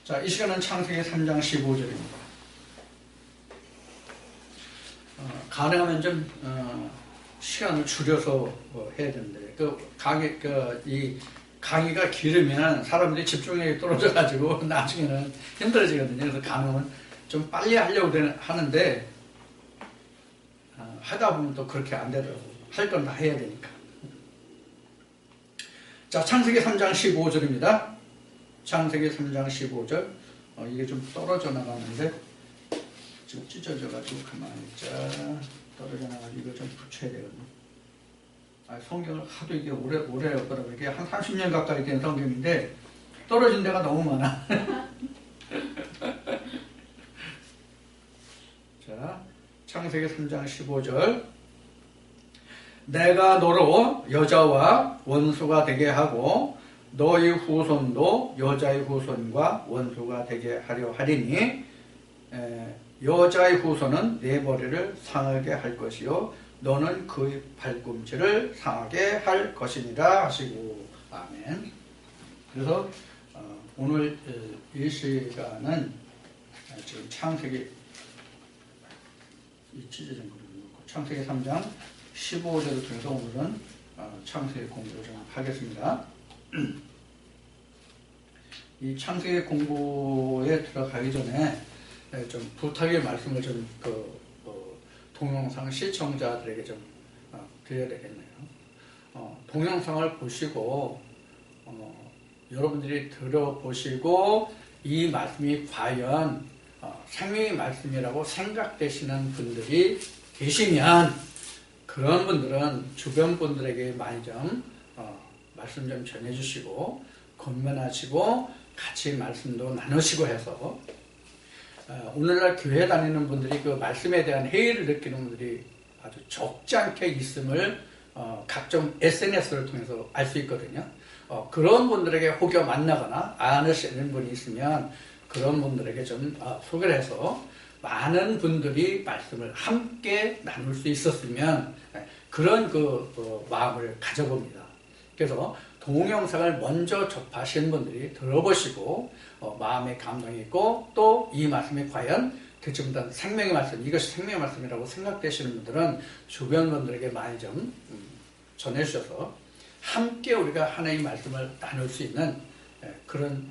자, 이 시간은 창세기 3장 15절입니다. 가능하면 좀 시간을 줄여서 해야 되는데 이 강의가 길으면 사람들이 집중력이 떨어져가지고 나중에는 힘들어지거든요. 그래서 가능하면 좀 빨리 하려고 하는데 하다 보면 또 그렇게 안 되더라고요. 할 건 다 해야 되니까. 자, 창세기 3장 15절입니다. 창세기 3장 15절. 이게 좀 떨어져 나가는데 지금 찢어져가지고 가만히 있자. 떨어져 나가지고 이거 좀 붙여야 되거든요. 성경을 하도 이게 오래 했더라고요. 이게 한 30년 가까이 된 성경인데 떨어진 데가 너무 많아. 자, 창세기 3장 15절. 내가 너로 여자와 원수가 되게 하고 너희 후손도 여자의 후손과 원수가 되게 하려 하리니 여자의 후손은 네 머리를 상하게 할 것이요 너는 그의 발꿈치를 상하게 할 것이니라 하시고 아멘. 그래서 오늘 이 시간은 지금 창세기 창세기 3장 15절을 통해서 오늘은 창세기 공부를 좀 하겠습니다. 이 창세기 공부에 들어가기 전에 좀 부탁의 말씀을 좀 동영상 시청자들에게 좀 드려야 되겠네요. 동영상을 보시고 여러분들이 들어보시고 이 말씀이 과연 생명의 말씀이라고 생각되시는 분들이 계시면 그런 분들은 주변 분들에게 많이 좀 말씀 좀 전해주시고 권면하시고 같이 말씀도 나누시고 해서 오늘날 교회 다니는 분들이 그 말씀에 대한 해이를 느끼는 분들이 아주 적지 않게 있음을 각종 SNS를 통해서 알 수 있거든요. 그런 분들에게 혹여 만나거나 아시는 분이 있으면 그런 분들에게 좀 소개를 해서 많은 분들이 말씀을 함께 나눌 수 있었으면 그런 마음을 가져봅니다. 그래서 동영상을 먼저 접하신 분들이 들어보시고 마음에 감동이 있고 또 이 말씀이 과연 대체 못한 생명의 말씀, 이것이 생명의 말씀이라고 생각되시는 분들은 주변 분들에게 많이 좀 전해주셔서 함께 우리가 하나님의 말씀을 나눌 수 있는 그런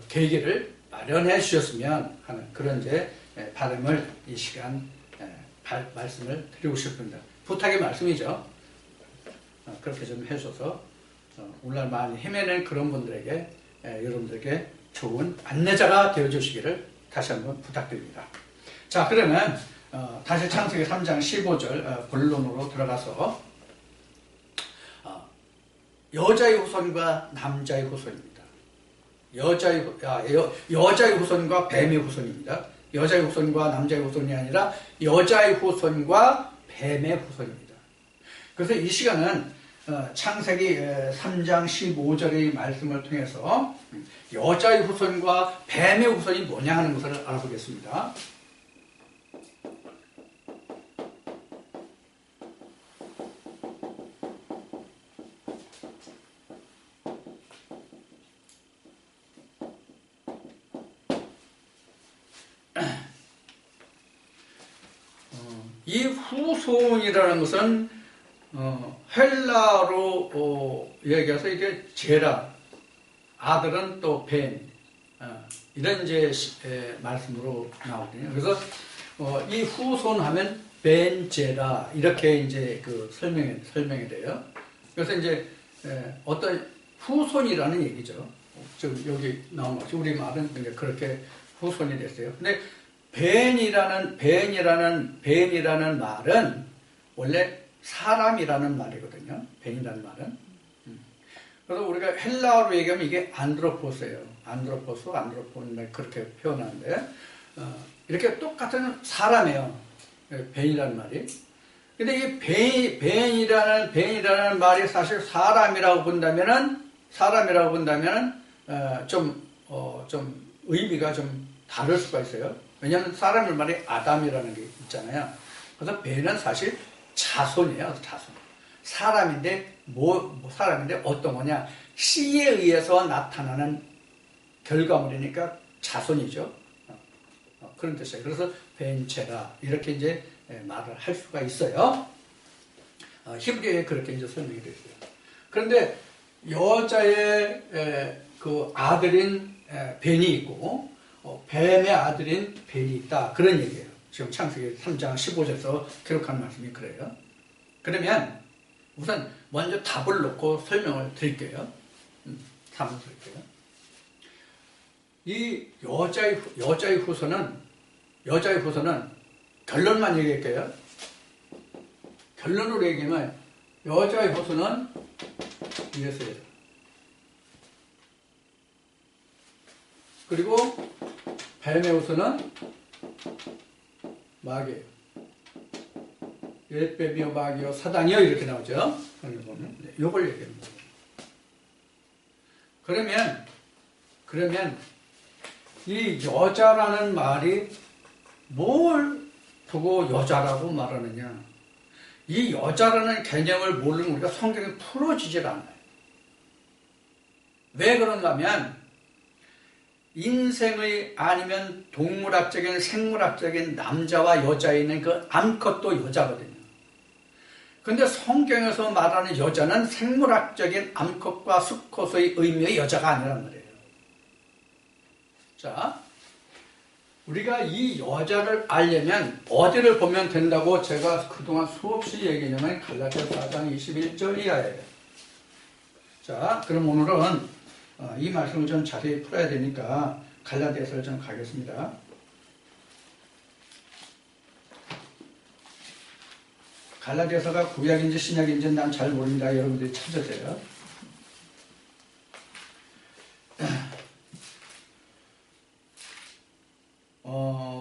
계기를 마련해 주셨으면 하는 그런 바람을 이 시간 말씀을 드리고 싶습니다. 부탁의 말씀이죠. 그렇게 좀 해주셔서 오늘날 많이 헤매는 그런 분들에게 여러분들에게 좋은 안내자가 되어주시기를 다시 한번 부탁드립니다. 자, 그러면 다시 창세기 3장 15절 본론으로 들어가서 여자의 후손과 남자의 후손입니다. 여자의 후손과 뱀의 후손입니다. 여자의 후손과 남자의 후손이 아니라 여자의 후손과 뱀의 후손입니다. 그래서 이 시간은 창세기 3장 15절의 말씀을 통해서 여자의 후손과 뱀의 후손이 뭐냐 하는 것을 알아보겠습니다. 이 후손이라는 것은 헬라로 얘기해서 이게 제라, 아들은 또 벤, 이런 말씀으로 나오거든요. 그래서 이 후손 하면 벤제라 이렇게 설명이 돼요. 그래서 어떤 후손이라는 얘기죠. 지금 여기 나온 것이 우리 말은 그렇게 후손이 됐어요. 근데 벤이라는 말은 원래 사람이라는 말이거든요. 벤이라는 말은. 그래서 우리가 헬라어로 얘기하면 이게 안드로포스예요. 안드로폰 그렇게 표현하는데 이렇게 똑같은 사람이에요. 벤이라는 말이. 근데 이 벤이라는 말이 사실 사람이라고 본다면은 좀 의미가 좀 다를 수가 있어요. 왜냐하면 사람의 말이 아담이라는 게 있잖아요. 그래서 벤은 사실 자손이에요. 자손. 사람인데 어떤 거냐? 씨에 의해서 나타나는 결과물이니까 자손이죠. 그런 뜻이에요. 그래서 벤체라 이렇게 이제 말을 할 수가 있어요. 히브리어에 그렇게 이제 설명이 되어요. 그런데 여자의 그 아들인 벤이 있고 뱀의 아들인 벤이 있다. 그런 얘기예요. 지금 창세기 3장 15절에서 기록한 말씀이 그래요. 그러면 우선 먼저 답을 놓고 설명을 드릴게요. 답을 드릴게요. 이 여자의 후손은 결론만 얘기할게요. 결론으로 얘기하면 여자의 후손은 이랬어요. 그리고 뱀의 후손은 마귀예요. 옛뱀이요, 마귀요, 사단이요 이렇게 나오죠. 이걸 얘기합니다. 그러면 이 여자라는 말이 뭘 보고 여자라고 말하느냐? 이 여자라는 개념을 모르면 우리가 성경에 풀어지질 않아요. 왜 그런가 하면 인생의 아니면 동물학적인 생물학적인 남자와 여자에 있는 그 암컷도 여자거든요. 근데 성경에서 말하는 여자는 생물학적인 암컷과 수컷의 의미의 여자가 아니란 말이에요. 자, 우리가 이 여자를 알려면 어디를 보면 된다고 제가 그동안 수없이 얘기하냐면 갈라디아 4장 21절 이하예요. 자, 그럼 오늘은 이 말씀을 좀 자세히 풀어야 되니까 갈라디아서를 좀 가겠습니다. 갈라디아서가 구약인지 신약인지 난 잘 모릅니다. 여러분들이 찾으세요.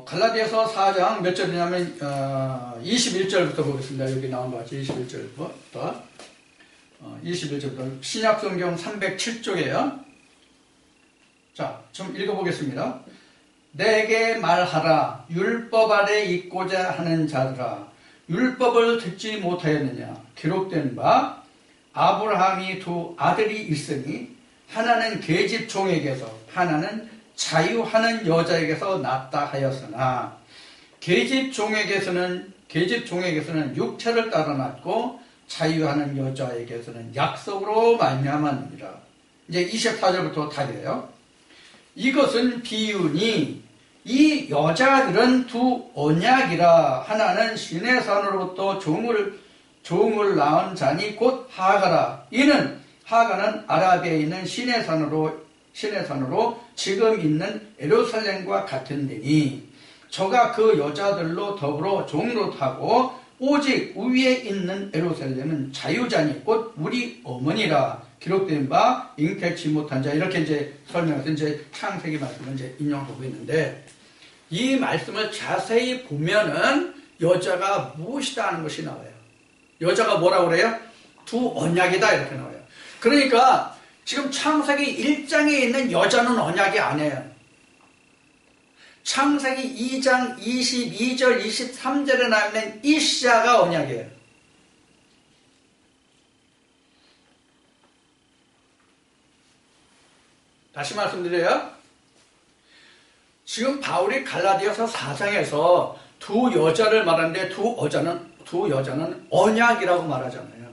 갈라디아서 4장 몇 절이냐면 21절부터 보겠습니다. 여기 나온 것 같이 21절부터 21절부터 신약성경 307쪽이에요. 자, 좀 읽어보겠습니다. 내게 말하라. 율법 아래 있고자 하는 자들아, 율법을 듣지 못하였느냐? 기록된 바 아브라함이 두 아들이 있으니 하나는 계집 종에게서 하나는 자유하는 여자에게서 낳았다 하였으나 계집 종에게서는 육체를 따라 낳고 자유하는 여자에게서는 약속으로 말미암았느니라. 이제 24절부터 답이에요. 이것은 비유니 이 여자들은 두 언약이라. 하나는 신의 산으로부터 종을 낳은 자니 곧 하가라. 이는 하가는 아라비아에 있는 신의 산으로 지금 있는 예루살렘과 같은 데니 저가 그 여자들로 더불어 종노릇하고 오직 위에 있는 예루살렘은 자유자니 곧 우리 어머니라. 기록된 바 잉태치 못한 자. 이렇게 이제 설명해서 이제 창세기 말씀을 이제 인용하고 있는데, 이 말씀을 자세히 보면은 여자가 무엇이다 하는 것이 나와요. 여자가 뭐라고 그래요? 두 언약이다 이렇게 나와요. 그러니까 지금 창세기 1장에 있는 여자는 언약이 아니에요. 창세기 2장 22절 23절에 나오는 이시아가 언약이에요. 다시 말씀드려요. 지금 바울이 갈라디아서 4장에서 두 여자를 말하는데 두 여자는 언약이라고 말하잖아요.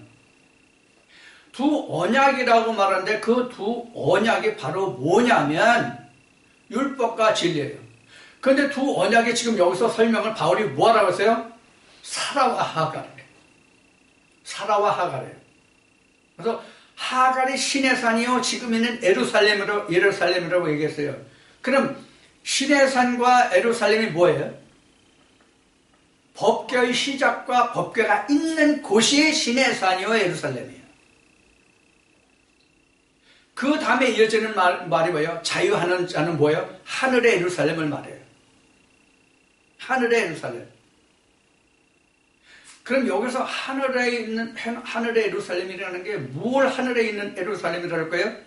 두 언약이라고 말하는데 그 두 언약이 바로 뭐냐면 율법과 진리예요. 그런데 두 언약이 지금 여기서 설명을 바울이 뭐라고 했어요? 사라와 하갈이에요. 사라와 하갈이에요. 그래서 하갈이 신의 산이요 지금 있는 예루살렘이라고 얘기했어요. 그럼 신의 산과 예루살렘이 뭐예요? 법궤의 시작과 법궤가 있는 곳이 신의 산이요 예루살렘이에요. 그 다음에 이어지는 말이 뭐예요? 자유하는 자는 뭐예요? 하늘의 예루살렘을 말해요. 하늘의 예루살렘. 그럼 여기서 하늘의 예루살렘이라는 게 뭘 하늘에 있는 예루살렘이라고 할까요?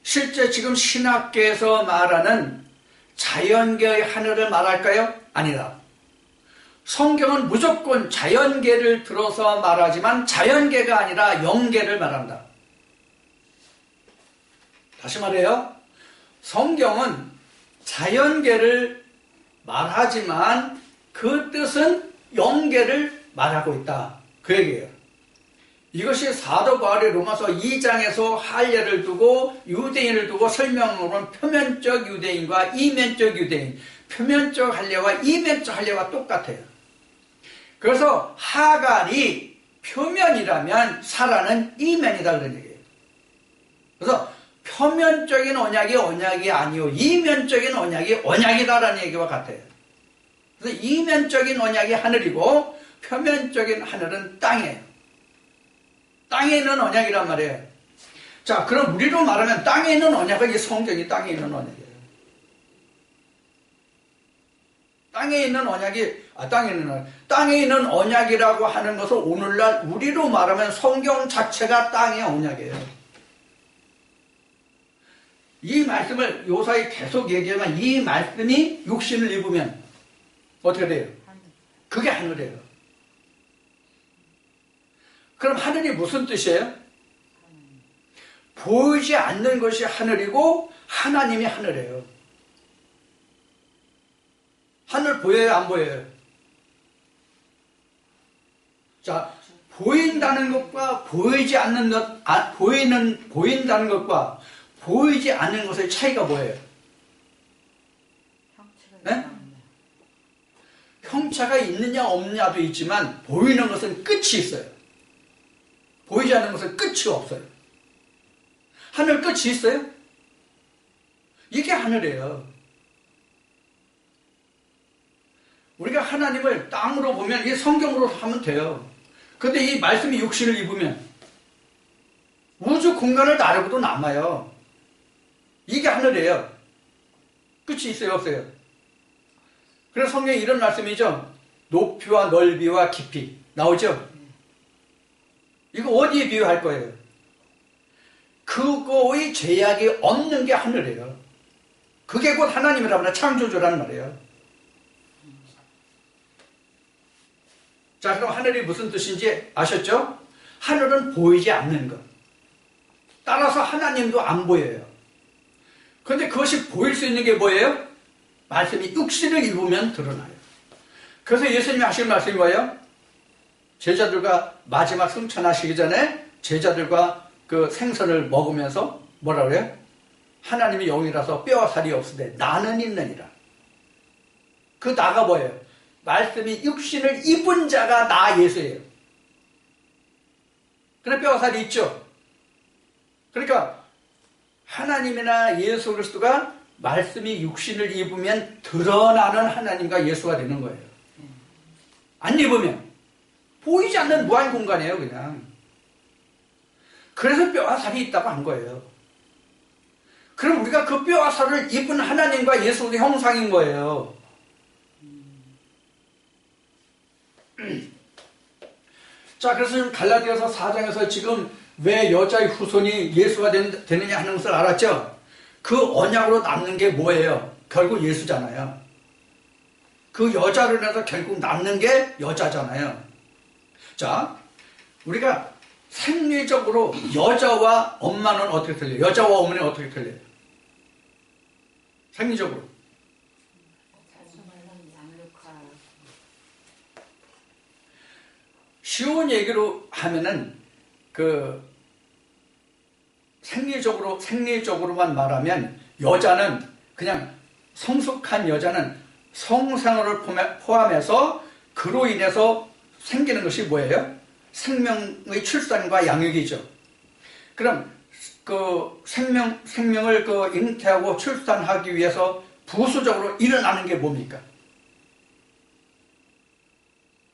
실제 지금 신학계에서 말하는 자연계의 하늘을 말할까요? 아니다. 성경은 무조건 자연계를 들어서 말하지만 자연계가 아니라 영계를 말한다. 다시 말해요. 성경은 자연계를 말하지만 그 뜻은 영계를 말하고 있다. 그 얘기예요. 이것이 사도 바울이 로마서 2장에서 할례를 두고 유대인을 두고 설명으로는 표면적 유대인과 이면적 유대인, 표면적 할례와 이면적 할례와 똑같아요. 그래서 하갈이 표면이라면 사라는 이면이다 그런 얘기예요. 그래서 표면적인 언약이 언약이 아니요 이면적인 언약이 언약이다라는 얘기와 같아요. 그래서 이면적인 언약이 하늘이고 표면적인 하늘은 땅이에요. 땅에 있는 언약이란 말이에요. 자, 그럼 우리로 말하면 땅에 있는 언약은 이 성경이 땅에 있는 언약이에요. 땅에 있는 언약이라고 하는 것은 오늘날 우리로 말하면 성경 자체가 땅의 언약이에요. 이 말씀을 요사이 계속 얘기하면 이 말씀이 육신을 입으면 어떻게 돼요? 그게 하늘이에요. 그럼 하늘이 무슨 뜻이에요? 보이지 않는 것이 하늘이고 하나님이 하늘이에요. 하늘 보여요? 안 보여요? 자, 보인다는 것과 보이지 않는 것, 보인다는 것과 보이지 않는 것의 차이가 뭐예요? 네? 형체가 있느냐 없느냐도 있지만 보이는 것은 끝이 있어요. 보이지 않는 것은 끝이 없어요. 하늘 끝이 있어요? 이게 하늘이에요. 우리가 하나님을 땅으로 보면 이 성경으로 하면 돼요. 근데 이 말씀이 육신을 입으면 우주 공간을 나르고도 남아요. 이게 하늘이에요. 끝이 있어요, 없어요? 그래서 성경에 이런 말씀이죠. 높이와 넓이와 깊이 나오죠? 이거 어디에 비유할 거예요? 그거의 제약이 없는 게 하늘이에요. 그게 곧 하나님이라는 말, 창조주라는 말이에요. 자, 그럼 하늘이 무슨 뜻인지 아셨죠? 하늘은 보이지 않는 것. 따라서 하나님도 안 보여요. 그런데 그것이 보일 수 있는 게 뭐예요? 말씀이 육신을 입으면 드러나요. 그래서 예수님이 하신 말씀이 뭐예요? 제자들과 마지막 승천하시기 전에 제자들과 그 생선을 먹으면서 뭐라 그래요? 하나님이 영이라서 뼈와 살이 없으되 나는 있느니라. 그 나가 뭐예요? 말씀이 육신을 입은 자가 나 예수예요. 그래 뼈와 살이 있죠. 그러니까 하나님이나 예수 그리스도가 말씀이 육신을 입으면 드러나는 하나님과 예수가 되는 거예요. 안 입으면 보이지 않는 무한 공간이에요, 그냥. 그래서 뼈와 살이 있다고 한 거예요. 그럼 우리가 그 뼈와 살을 입은 하나님과 예수의 형상인 거예요. 자, 그래서 지금 갈라디아서 4장에서 지금 왜 여자의 후손이 예수가 되느냐 하는 것을 알았죠? 그 언약으로 남는 게 뭐예요? 결국 예수잖아요. 그 여자를 인해서 결국 남는 게 여자잖아요. 자, 우리가 생리적으로 여자와 엄마는 어떻게 틀려요? 여자와 어머니는 어떻게 틀려요? 생리적으로. 쉬운 얘기로 하면은 그 생리적으로만 말하면 여자는 그냥 성숙한 여자는 성생활을 포함해서 그로 인해서 생기는 것이 뭐예요? 생명의 출산과 양육이죠. 그럼 그 생명을 그 잉태하고 출산하기 위해서 부수적으로 일어나는 게 뭡니까?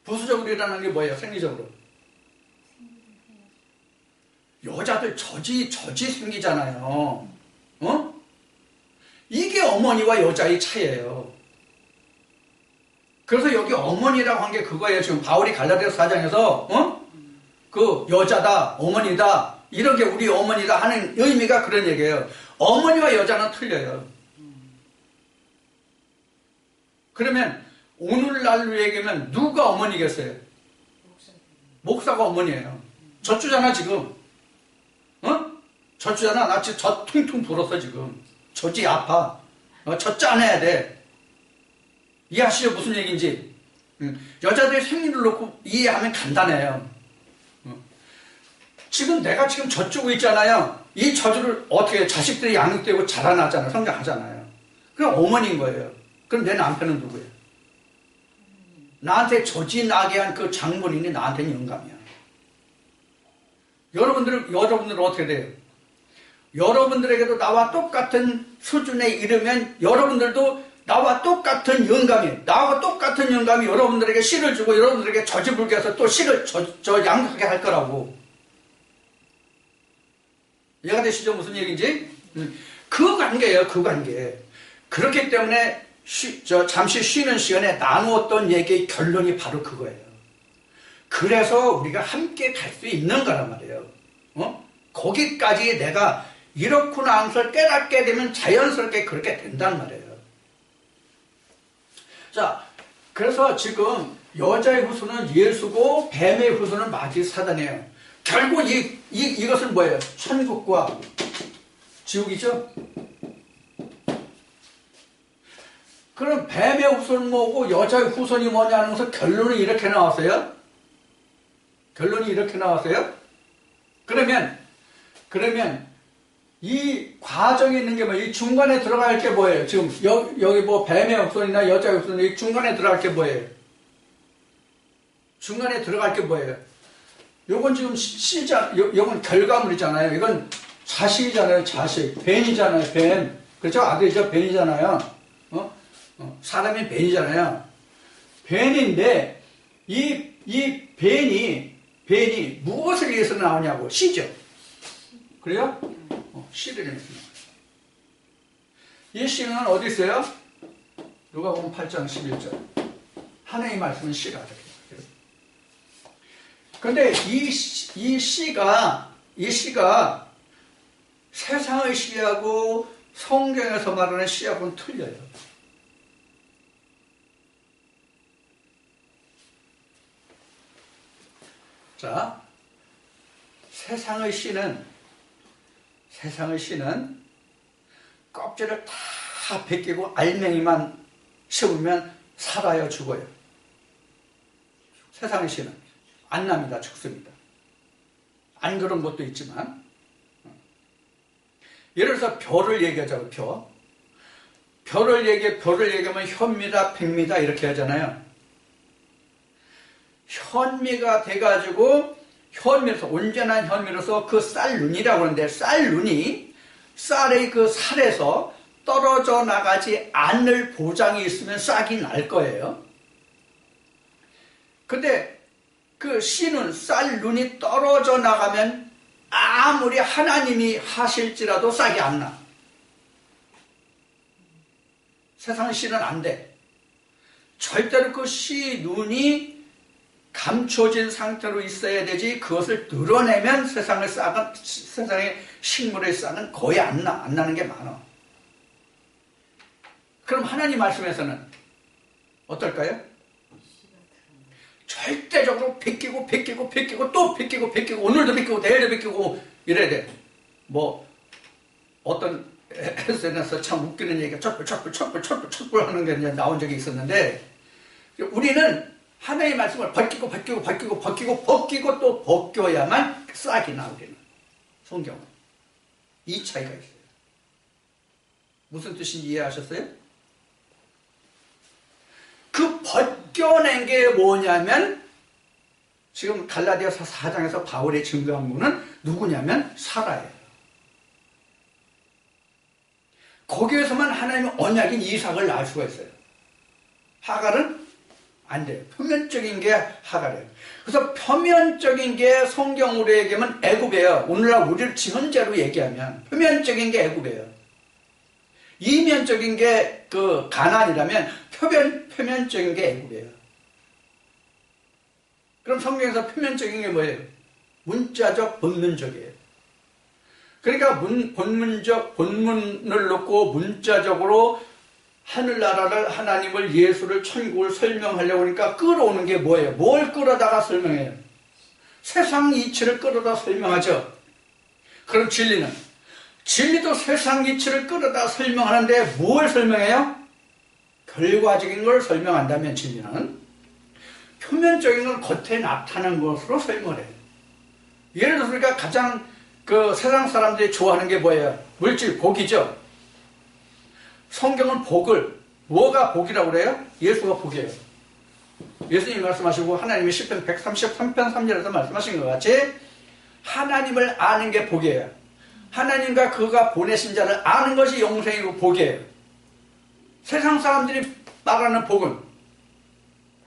부수적으로 일어나는 게 뭐예요? 생리적으로. 여자들 젖이 생기잖아요. 어? 이게 어머니와 여자의 차이예요. 그래서 여기 어머니라고 한 게 그거예요. 지금 바울이 갈라디아서 4장에서 그 여자다, 어머니다, 이런 게 우리 어머니다 하는 의미가 그런 얘기예요. 어머니와 여자는 틀려요. 그러면 오늘날로 얘기하면 누가 어머니겠어요? 목사가 어머니예요. 젖주잖아 지금. 젖주잖아. 나 지금 젖 퉁퉁 불었어 지금. 젖이 아파. 젖짠해야 돼. 이해하시죠? 무슨 얘기인지. 여자들의 생리를 놓고 이해하면 간단해요. 지금 내가 지금 젖주고 있잖아요. 이 젖을 어떻게 자식들이 양육되고 자라나잖아요. 성장하잖아요. 그럼 어머니인 거예요. 그럼 내 남편은 누구예요? 나한테 젖이 나게 한 그 장본인이 나한테는 영감이야. 여러분들은 어떻게 돼요? 여러분들에게도 나와 똑같은 수준에 이르면 여러분들도 나와 똑같은 영감이, 나와 똑같은 영감이 여러분들에게 씨를 주고 여러분들에게 젖이 불게 해서 또 씨를 양육하게 할 거라고. 이해가 되시죠? 무슨 얘기인지? 그 관계예요, 그 관계. 그렇기 때문에 잠시 쉬는 시간에 나누었던 얘기의 결론이 바로 그거예요. 그래서 우리가 함께 갈 수 있는 거란 말이에요. 거기까지 내가 이렇구나 하는 걸 깨닫게 되면 자연스럽게 그렇게 된단 말이에요. 자, 그래서 지금 여자의 후손은 예수고 뱀의 후손은 마귀 사단이에요. 결국 이것은 뭐예요? 천국과 지옥이죠? 그럼 뱀의 후손은 뭐고 여자의 후손이 뭐냐는 것은 결론이 이렇게 나왔어요? 결론이 이렇게 나왔어요? 그러면 이 과정에 있는 게 뭐예요? 이 중간에 들어갈 게 뭐예요? 지금 여기 뭐 뱀의 후손이나 여자의 후손 이 중간에 들어갈 게 뭐예요? 중간에 들어갈 게 뭐예요? 요건 지금 요건 결과물이잖아요. 이건 자식이잖아요. 자식. 벤이잖아요. 벤. 그렇죠? 아들이죠. 벤이잖아요. 사람이 벤이잖아요. 벤인데 이 벤이 무엇을 위해서 나오냐고. 씨죠. 그래요? 씨를 위해서 나와요. 이 씨는 어디 있어요? 누가복음 8장 11절. 하나님의 말씀은 씨가 되요. 그런데 이 씨가 세상의 씨하고 성경에서 말하는 씨하고는 틀려요. 자, 세상의 씨는 껍질을 다 벗기고 알맹이만 씹으면 살아요, 죽어요. 세상의 씨는 안 납니다, 죽습니다. 안 그런 것도 있지만, 예를 들어서 별을 얘기하자고, 별을 얘기하면 현미다, 백미다 이렇게 하잖아요. 현미가 돼가지고 온전한 현미로서 그 쌀눈이라고 하는데, 쌀의 그 살에서 떨어져 나가지 않을 보장이 있으면 싹이 날 거예요. 근데 그 씨는 쌀눈이 떨어져 나가면 아무리 하나님이 하실지라도 싹이 안 나. 세상 씨는 안 돼. 절대로 그 씨 눈이 감춰진 상태로 있어야 되지, 그것을 드러내면 세상의 식물의 싹은 거의 안 나는 게 많아. 그럼 하나님 말씀에서는 어떨까요? 절대적으로 벗기고 또 벗기고 오늘도 벗기고 내일도 벗기고 이래야 돼. 뭐 어떤 SNS에서 참 웃기는 얘기가 촛불 하는 게 이제 나온 적이 있었는데, 우리는 하나님의 말씀을 벗기고 또 벗겨야만 싹이 나오기는. 성경은 이 차이가 있어요. 무슨 뜻인지 이해하셨어요? 그 벗겨낸 게 뭐냐면, 지금 갈라디아서 4장에서 바울이 증거한 분은 누구냐면 사라예요. 거기에서만 하나님의 언약인 이삭을 낳을 수가 있어요. 하갈은 안 돼요. 표면적인 게 하갈이에요. 그래서 표면적인 게 성경으로 얘기하면 애굽이에요. 오늘날 우리를 현재로 얘기하면 표면적인 게 애굽이에요. 이면적인 게 그 가나안이라면 표면적인 게 애굽이에요. 그럼 성경에서 표면적인 게 뭐예요? 문자적, 본문적이에요. 그러니까 본문을 놓고 문자적으로 하늘나라를, 하나님을, 예수를, 천국을 설명하려고 하니까 끌어오는 게 뭐예요? 뭘 끌어다가 설명해요? 세상 이치를 끌어다 설명하죠. 그럼 진리는 진리도 세상 이치를 끌어다 설명하는데 뭘 설명해요? 결과적인 걸 설명한다면 진리는 표면적인 건 겉에 나타나는 것으로 설명을 해요. 예를 들어서 우리가 가장 그 세상 사람들이 좋아하는 게 뭐예요? 물질, 복이죠. 성경은 복을, 뭐가 복이라고 그래요? 예수가 복이에요. 예수님이 말씀하시고 하나님이 시편 133편 3절에서 말씀하신 것 같이 하나님을 아는 게 복이에요. 하나님과 그가 보내신 자를 아는 것이 영생이고 복이에요. 세상 사람들이 말하는 복은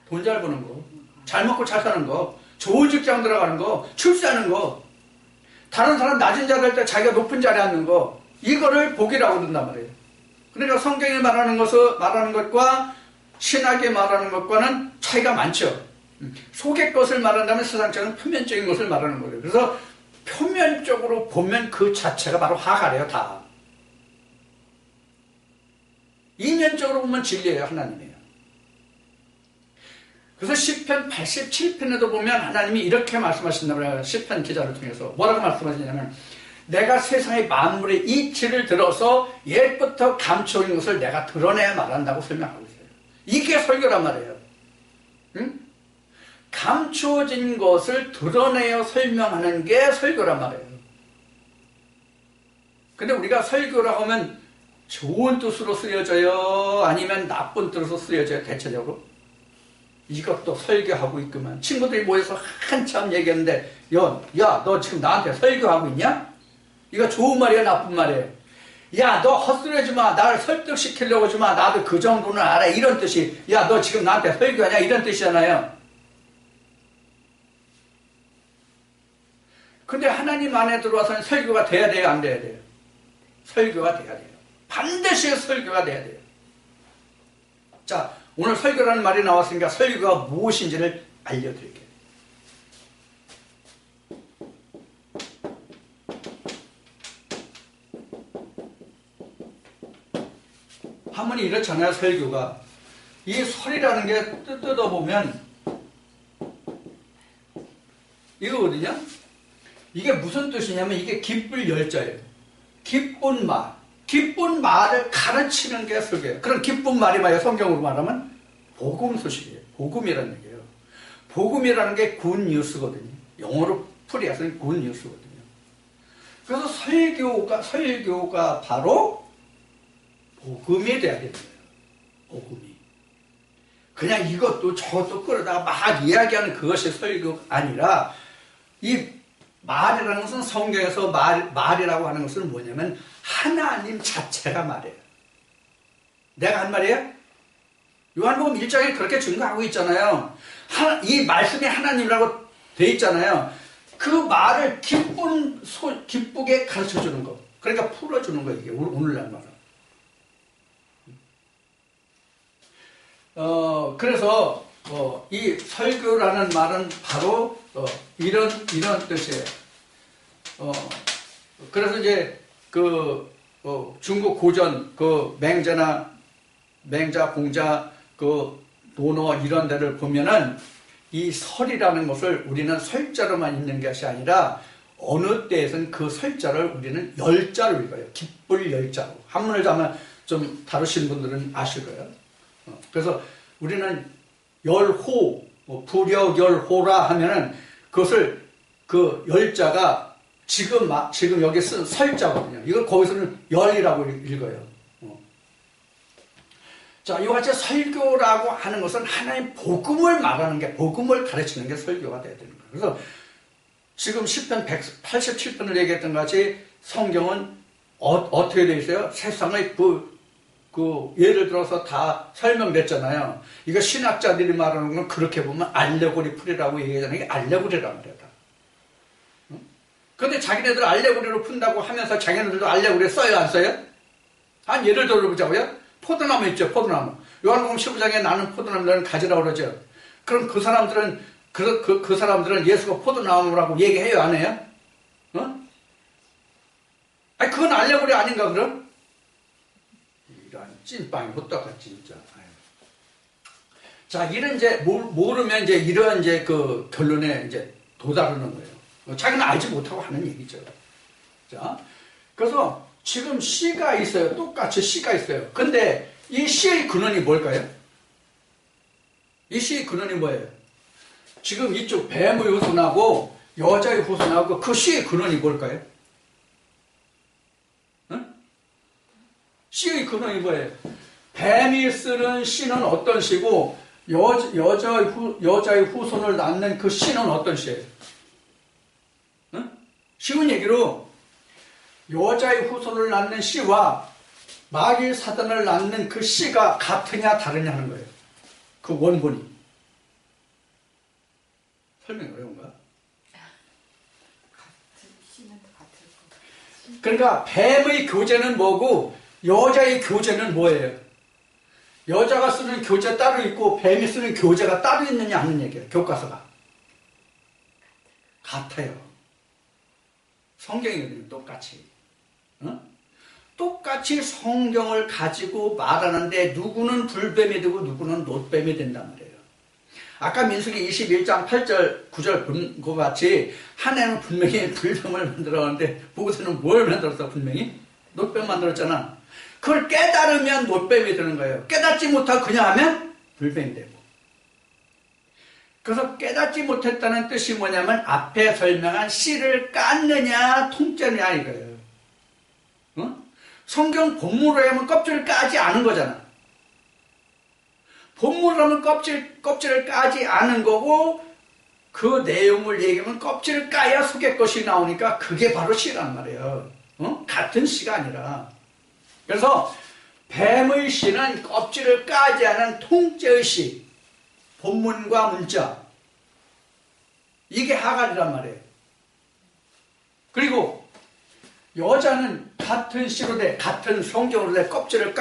돈 잘 버는 거, 잘 먹고 잘 사는 거, 좋은 직장 들어가는 거, 출세하는 거, 다른 사람 낮은 자리 할 때 자기가 높은 자리에 앉는 거, 이거를 복이라고 그런단 말이에요. 그러니까 성경이 말하는 것과 신학이 말하는 것과는 차이가 많죠. 속의 것을 말한다면 세상적인 표면적인 것을 말하는 거예요. 그래서 표면적으로 보면 그 자체가 바로 화가래요, 다. 이면적으로 보면 진리예요, 하나님이에요. 그래서 시편 87편에도 보면 하나님이 이렇게 말씀하신다면 시편 기자를 통해서 뭐라고 말씀하시냐면 내가 세상의 만물의 이치를 들어서 옛부터 감춰진 것을 내가 드러내야 말한다고 설명하고 있어요. 이게 설교란 말이에요. 응? 감춰진 것을 드러내어 설명하는 게 설교란 말이에요. 근데 우리가 설교라고 하면 좋은 뜻으로 쓰여져요? 아니면 나쁜 뜻으로 쓰여져요? 대체적으로? 이것도 설교하고 있구만. 친구들이 모여서 한참 얘기했는데 야, 너 지금 나한테 설교하고 있냐? 이거 좋은 말이야, 나쁜 말이에요? 야, 너 헛소리하지 마. 나를 설득시키려고 하지 마. 나도 그 정도는 알아. 이런 뜻이. 야, 너 지금 나한테 설교하냐? 이런 뜻이잖아요. 근데 하나님 안에 들어와서는 설교가 돼야 돼요? 안 돼야 돼요? 설교가 돼야 돼요. 반드시 설교가 돼야 돼요. 자, 오늘 설교라는 말이 나왔으니까 설교가 무엇인지를 알려드릴게요. 한문이 이렇잖아요, 설교가. 이 설이라는 게 뜯어보면 이거거든요. 이게 무슨 뜻이냐면 이게 기쁠 열자예요. 기쁜 말. 기쁜 말을 가르치는 게 설교예요. 그럼 기쁜 말이 뭐예요? 성경으로 말하면 복음 소식이에요. 복음이라는 얘기예요. 복음이라는 게 굿 뉴스거든요. 영어로 풀이해서는 굿 뉴스거든요. 그래서 설교가 바로 복음이 돼야 되는 거예요. 복음이. 그냥 이것도 저것도 끌어다가 막 이야기하는 그것이 설교가 아니라 이 말이라는 것은 성경에서 말이라고 하는 것은 뭐냐면 하나님 자체가 말이에요. 내가 한 말이에요? 요한복음 1장에 그렇게 증거하고 있잖아요. 이 말씀이 하나님이라고 돼 있잖아요. 그 말을 기쁘게 가르쳐주는 거. 그러니까 풀어주는 거, 이게 오늘날 말은. 그래서 이 설교라는 말은 바로 이런 뜻이에요. 그래서 이제 중국 고전 맹자, 공자, 논어 이런 데를 보면은 이 설이라는 것을 우리는 설자로만 읽는 것이 아니라 어느 때에서는 그 설자를 우리는 열자로 읽어요. 기쁠 열자로. 한문을 좀 다루신 분들은 아실 거예요. 그래서 우리는 열호, 불여열호라 하면은 그것을 그 열자가 지금 여기 쓴 설자거든요. 이걸 거기서는 열이라고 읽어요. 자, 이와 같이 설교라고 하는 것은 하나님 복음을 말하는 게, 복음을 가르치는 게 설교가 되야 되는 거예요. 그래서 지금 시편 187편을 얘기했던 것 같이 성경은 어떻게 되어 있어요? 세상의 예를 들어서 다 설명됐잖아요. 이거 신학자들이 말하는 건 그렇게 보면 알레고리 풀이라고 얘기하잖아요. 이게 알레고리란 말이야. 그런데 자기네들 알레고리로 푼다고 하면서 자기네들도 알레고리 써요, 안 써요? 한 예를 들어보자고요. 포도나무 있죠, 포도나무. 요한복음 15장에 나는 포도나무를 가지라고 그러죠. 그럼 그 사람들은 예수가 포도나무라고 얘기해요, 안 해요? 아니, 그건 알레고리 아닌가, 그럼? 이런 찐빵이 호떡아, 진짜. 자, 이런 모르면 이런 그 결론에 도다르는 거예요. 자기는 알지 못하고 하는 얘기죠. 자, 그래서 지금 씨가 있어요. 똑같이 씨가 있어요. 근데 이 씨의 근원이 뭘까요? 이 씨의 근원이 뭐예요? 지금 이쪽 뱀의 후손하고 여자의 후손하고 그 씨의 근원이 뭘까요? 응? 씨의 근원이 뭐예요? 뱀이 쓰는 씨는 어떤 씨고 여자의 후손을 낳는 그 씨는 어떤 씨예요? 응? 쉬운 얘기로 여자의 후손을 낳는 씨와 마귀 사단을 낳는 그 씨가 같으냐 다르냐 하는 거예요. 그 원본이. 설명이 어려운가? 그러니까 뱀의 교재는 뭐고 여자의 교재는 뭐예요? 여자가 쓰는 교재 따로 있고 뱀이 쓰는 교재가 따로 있느냐 하는 얘기예요. 교과서가. 같아요. 성경이거든요. 똑같이. 어? 똑같이 성경을 가지고 말하는데 누구는 불뱀이 되고 누구는 놋뱀이 된단 말이에요. 아까 민수기 21장 8절 9절 본 것 같이 하나님은 분명히 불뱀을 만들었는데 모세는 뭘 만들었어? 분명히 놋뱀 만들었잖아. 그걸 깨달으면 놋뱀이 되는 거예요. 깨닫지 못하고 그냥 하면 불뱀이 되고. 그래서 깨닫지 못했다는 뜻이 뭐냐면 앞에 설명한 씨를 깠느냐 통째냐 이거예요. 어? 성경 본문으로 하면 껍질을 까지 않은 거잖아. 본문으로 하면 껍질을 까지 않은 거고 그 내용을 얘기하면 껍질을 까야 속의 것이 나오니까 그게 바로 씨란 말이에요. 어? 같은 씨가 아니라. 그래서 뱀의 씨는 껍질을 까지 않은 통째의 씨. 본문과 문자. 이게 하갈이란 말이에요. 그리고 여자는 같은 씨로 돼, 같은 성경으로 돼, 껍질을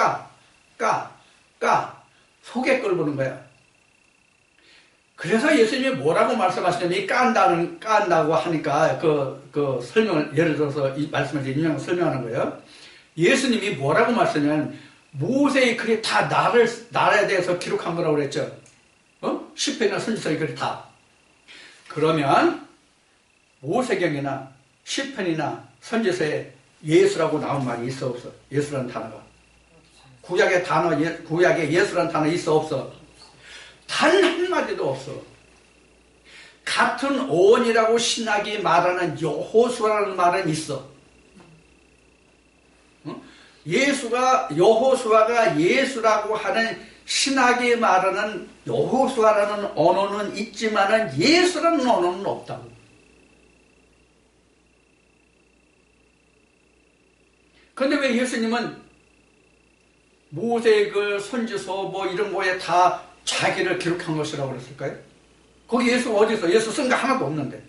속의 걸 보는 거야. 그래서 예수님이 뭐라고 말씀하시냐면, 깐다고 하니까 그 설명을, 예를 들어서 이 말씀을 인용 설명하는 거예요. 예수님이 뭐라고 말씀하냐면, 모세의 글이 다 나라에 대해서 기록한 거라고 그랬죠. 시편이나 선지서의 글이 다. 그러면, 모세경이나 시편이나 선지서에 예수라고 나온 말이 있어 없어? 예수라는 단어가. 구약에 예수라는 단어 있어 없어? 단 한마디도 없어. 같은 어원이라고 신학이 말하는 여호수아라는 말은 있어. 여호수아가 예수라고 하는 신학이 말하는 여호수아라는 언어는 있지만은 예수라는 언어는 없다고. 그런데 왜 예수님은 모세의 글, 선지서 뭐 이런 거에 다 자기를 기록한 것이라고 그랬을까요? 거기 예수가 어디 있어? 예수 쓴 거 하나도 없는데.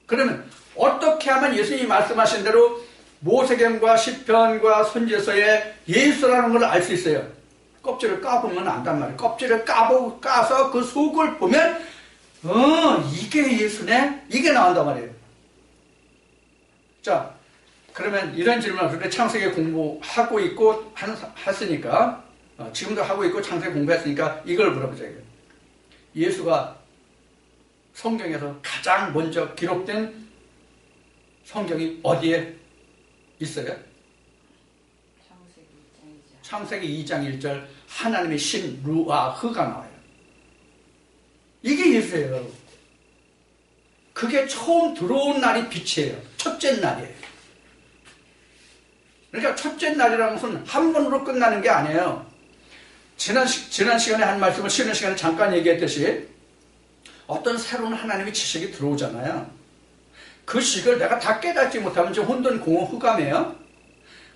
그러면 어떻게 하면 예수님이 말씀하신 대로 모세경과 시편과 선지서에 예수라는 걸 알 수 있어요? 껍질을 까보면 안단 말이에요. 껍질을 까서 그 속을 보면 이게 예수네? 이게 나온단 말이에요. 자, 그러면 이런 질문을 그런데 창세기 공부하고 있고 했으니까 지금도 하고 있고 창세기 공부했으니까 이걸 물어보자. 예수가 성경에서 가장 먼저 기록된 성경이 어디에 있어요? 창세기 2장 1절 하나님의 신 루아흐가 나와요. 이게 예수예요. 그게 처음 들어온 날이 빛이에요. 첫째 날이에요. 그러니까 첫째 날이라는 것은 한 번으로 끝나는 게 아니에요. 지난 시간에 한 말씀을 쉬는 시간에 잠깐 얘기했듯이 어떤 새로운 하나님의 지식이 들어오잖아요. 그 지식을 내가 다 깨닫지 못하면 좀 혼돈공허 흑암이에요.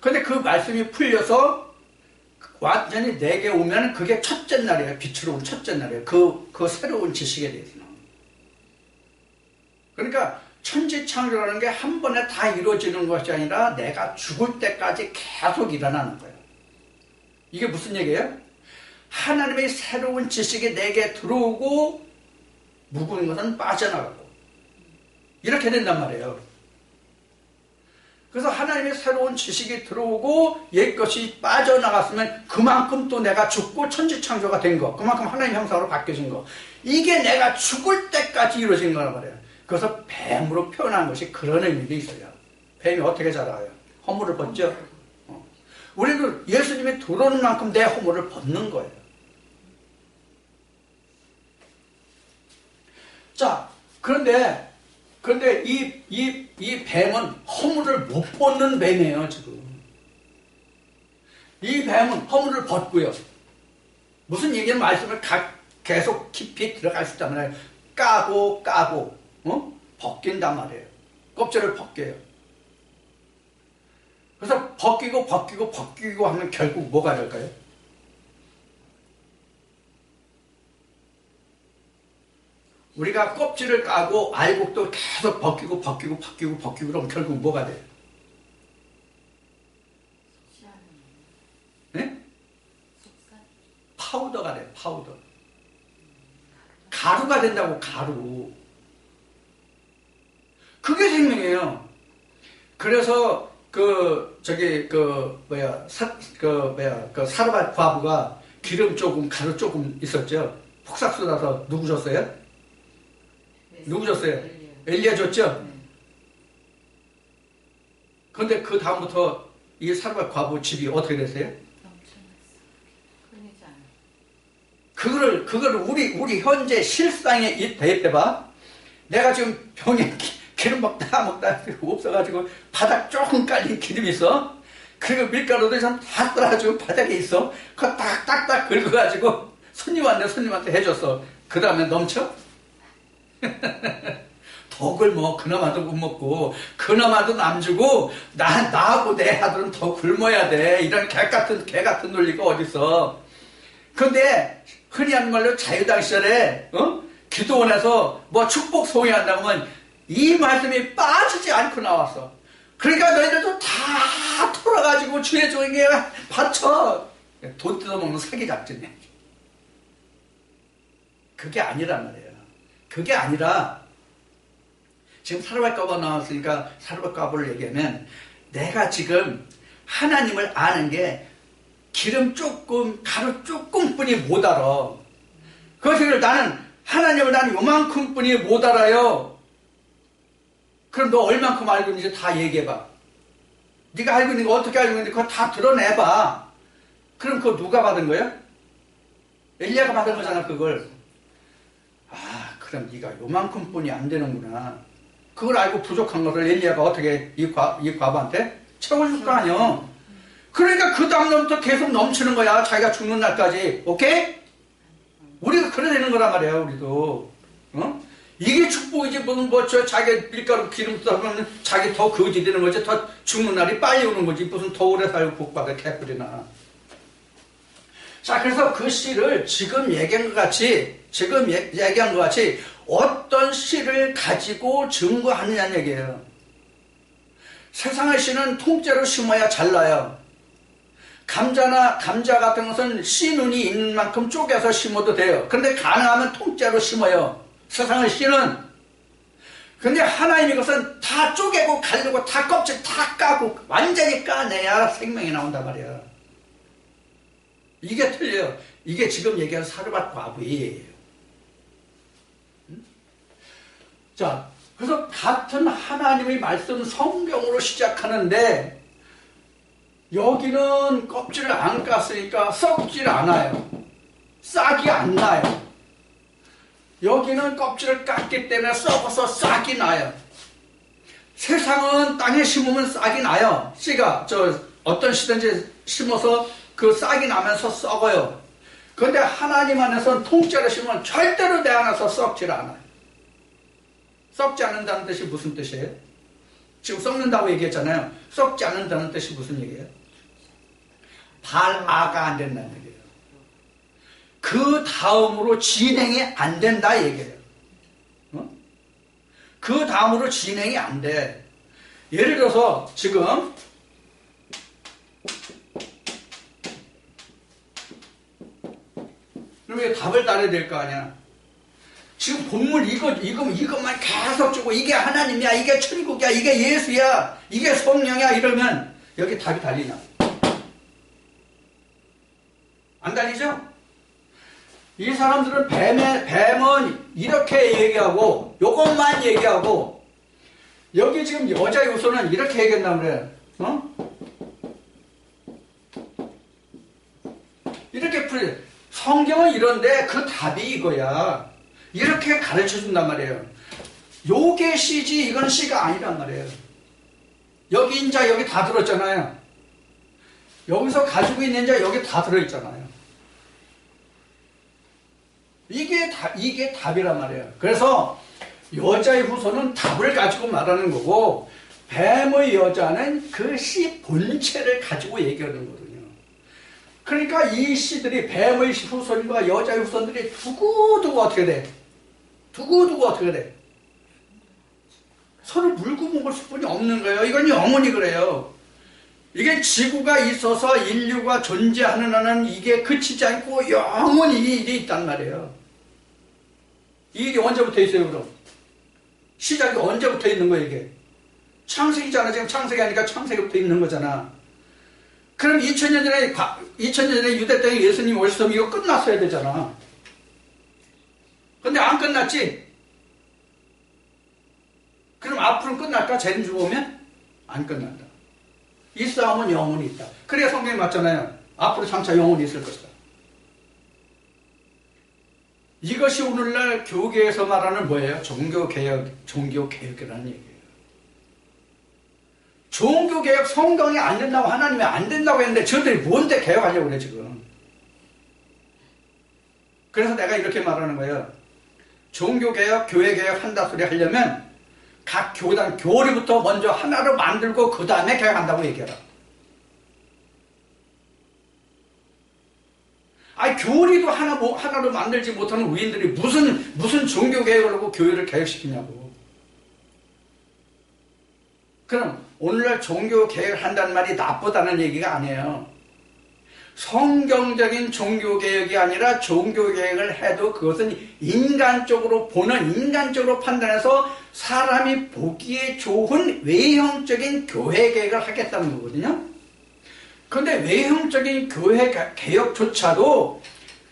그런데 그 말씀이 풀려서 완전히 내게 오면 그게 첫째 날이에요. 빛으로 온 첫째 날이에요. 그 새로운 지식에 대해서는. 그러니까 천지창조라는 게 한 번에 다 이루어지는 것이 아니라 내가 죽을 때까지 계속 일어나는 거예요. 이게 무슨 얘기예요? 하나님의 새로운 지식이 내게 들어오고 묵은 것은 빠져나가고 이렇게 된단 말이에요. 그래서 하나님의 새로운 지식이 들어오고 옛것이 빠져나갔으면 그만큼 또 내가 죽고 천지창조가 된 거, 그만큼 하나님 형상으로 바뀌어진 거, 이게 내가 죽을 때까지 이루어진 거란 말이에요. 그래서 뱀으로 표현한 것이 그런 의미도 있어요. 뱀이 어떻게 자라요? 허물을 벗죠. 우리도 예수님이 들어오는 만큼 내 허물을 벗는 거예요. 자, 그런데 이 뱀은 허물을 못 벗는 뱀이에요, 지금. 이 뱀은 허물을 벗고요. 무슨 얘기는 말씀을 계속 깊이 들어갈 수 있단 말이에요. 까고, 벗긴단 말이에요. 껍질을 벗겨요. 그래서 벗기고 하면 결국 뭐가 될까요? 우리가 껍질을 까고 알곡도 계속 벗기고 그러면 결국 뭐가 돼요? 네? 파우더가 돼요. 파우더. 가루가 된다고. 가루. 그게 생명이에요. 그래서 사르밧 과부가 기름 조금 가루 조금 있었죠. 폭삭 쏟아서 누구 줬어요? 누구 줬어요? 엘리야 줬죠? 그런데 그 다음부터 이 사르밧 과부 집이 어떻게 됐어요? 그거를 우리 현재 실상에 대입해봐. 내가 지금 병에 기름 먹다 없어가지고 바닥 조금 깔린 기름이 있어. 그리고 밀가루도 좀 다 떨어지고 바닥에 있어. 그거 딱딱딱 긁어가지고 손님한테 해줬어. 그 다음에 넘쳐? 더 굶어. 그나마도 못 먹고 그나마도 남주고 나하고 내 아들은 더 굶어야 돼. 이런 개 같은 논리가 어딨어. 그런데 흔히 하는 말로 자유당 시절에 기도원에서 뭐 축복 소개한다고 하면 이 말씀이 빠지지 않고 나왔어. 그러니까 너희들도 다 털어가지고 주의 종에게 바쳐. 돈 뜯어먹는 사기 작전이야. 그게 아니란 말이에요. 그게 아니라 지금 사르밧 과부가 나왔으니까 사르밧 과부를 얘기하면 내가 지금 하나님을 아는 게 기름 조금, 가루 조금뿐이 못 알아. 그것을 하나님을 나는 요만큼뿐이 못 알아요. 그럼 너 얼만큼 알고 있는지 다 얘기해봐. 네가 알고 있는 거 어떻게 알고 있는지 그거 다 드러내봐. 그럼 그거 누가 받은 거야? 엘리야가 받은 거잖아, 그걸. 그럼 네가 요만큼뿐이 안 되는구나. 그걸 알고 부족한 것을 엘리야가 어떻게 이 과부한테 채워줄 거 아니야. 그러니까 그 다음부터 계속 넘치는 거야. 자기가 죽는 날까지. 오케이? 우리가 그래야 되는 거란 말이야, 우리도. 이게 축복이지. 자기 밀가루 기름 써면 자기 더 거지 되는 거지. 더 죽는 날이 빨리 오는 거지. 무슨 더 오래 살고 복받아 개뿔이나. 자, 그래서 그 씨를 지금 얘기한 것 같이 어떤 씨를 가지고 증거하느냐는 얘기예요. 세상의 씨는 통째로 심어야 잘 나요. 감자 같은 것은 씨 눈이 있는 만큼 쪼개서 심어도 돼요. 그런데 가능하면 통째로 심어요. 세상의 씨는. 근데 하나님의 것은 다 쪼개고 갈르고 다 껍질 다 까고 완전히 까내야 생명이 나온단 말이에요. 이게 틀려요. 이게 지금 얘기하는 사르밧 과부예요. 자, 그래서 같은 하나님의 말씀 성경으로 시작하는데 여기는 껍질을 안 깠으니까 썩질 않아요. 싹이 안 나요. 여기는 껍질을 깠기 때문에 썩어서 싹이 나요. 세상은 땅에 심으면 싹이 나요. 씨가 어떤 씨든지 심어서 그 싹이 나면서 썩어요. 그런데 하나님 안에서는 통째로 심으면 절대로 내 안에서 썩질 않아요. 썩지 않는다는 뜻이 무슨 뜻이에요? 지금 썩는다고 얘기했잖아요. 썩지 않는다는 뜻이 무슨 얘기예요? 발아가 안 된다는 얘기예요. 그 다음으로 진행이 안 된다 얘기예요. 그 다음으로 진행이 안 돼. 예를 들어서 지금 그럼 답을 따라야 될 거 아니야. 지금 본문 이것만 계속 주고 이게 하나님이야, 이게 천국이야, 이게 예수야, 이게 성령이야 이러면 여기 답이 달리나? 안 달리죠? 이 사람들은 뱀은 이렇게 얘기하고 요것만 얘기하고 여기 지금 여자 요소는 이렇게 얘기한다고 그래. 이렇게 풀려. 성경은 이런데 그 답이 이거야. 이렇게 가르쳐 준단 말이에요. 요게 C지 이건 C가 아니란 말이에요. 여기 인자 여기 다 들었잖아요. 여기서 가지고 있는 자 여기 다 들어있잖아요. 이게 답이란 말이에요. 그래서 여자의 후손은 답을 가지고 말하는 거고 뱀의 여자는 그 씨 본체를 가지고 얘기하는 거거든요. 그러니까 이 씨들이 뱀의 후손과 여자의 후손들이 두고두고 어떻게 돼? 두고두고 어떻게 돼? 서로 물고 먹을 수뿐이 없는 거예요. 이건 영원히 그래요. 이게 지구가 있어서 인류가 존재하는 한은 이게 그치지 않고 영원히 이 일이 있단 말이에요. 이 일이 언제부터 있어요, 그럼? 시작이 언제부터 있는 거예요, 이게? 창세기잖아. 지금 창세기 하니까 창세기부터 있는 거잖아. 그럼 2000년 전에 유대 땅에 예수님 오셨으면 이거 끝났어야 되잖아. 근데 안 끝났지? 그럼 앞으로는 끝날까? 죄인 죽으면? 안 끝난다. 이 싸움은 영원히 있다. 그래야 성경이 맞잖아요. 앞으로 장차 영원히 있을 것이다. 이것이 오늘날 교계에서 말하는 뭐예요? 종교개혁이라는 얘기예요. 종교개혁 성경이 안 된다고 하나님이 안 된다고 했는데 저들이 뭔데 개혁하려고 그래 지금. 그래서 내가 이렇게 말하는 거예요. 종교개혁, 교회개혁 한다 소리 하려면 각 교단, 교리부터 먼저 하나로 만들고 그 다음에 개혁한다고 얘기해라. 아니 교리도 하나로 만들지 못하는 우리들이 무슨 종교개혁을 하고 교회를 개혁시키냐고. 그럼 오늘날 종교개혁을 한다는 말이 나쁘다는 얘기가 아니에요. 성경적인 종교개혁이 아니라 종교개혁을 해도 그것은 인간적으로 판단해서 사람이 보기에 좋은 외형적인 교회개혁을 하겠다는 거거든요. 그런데 외형적인 교회개혁조차도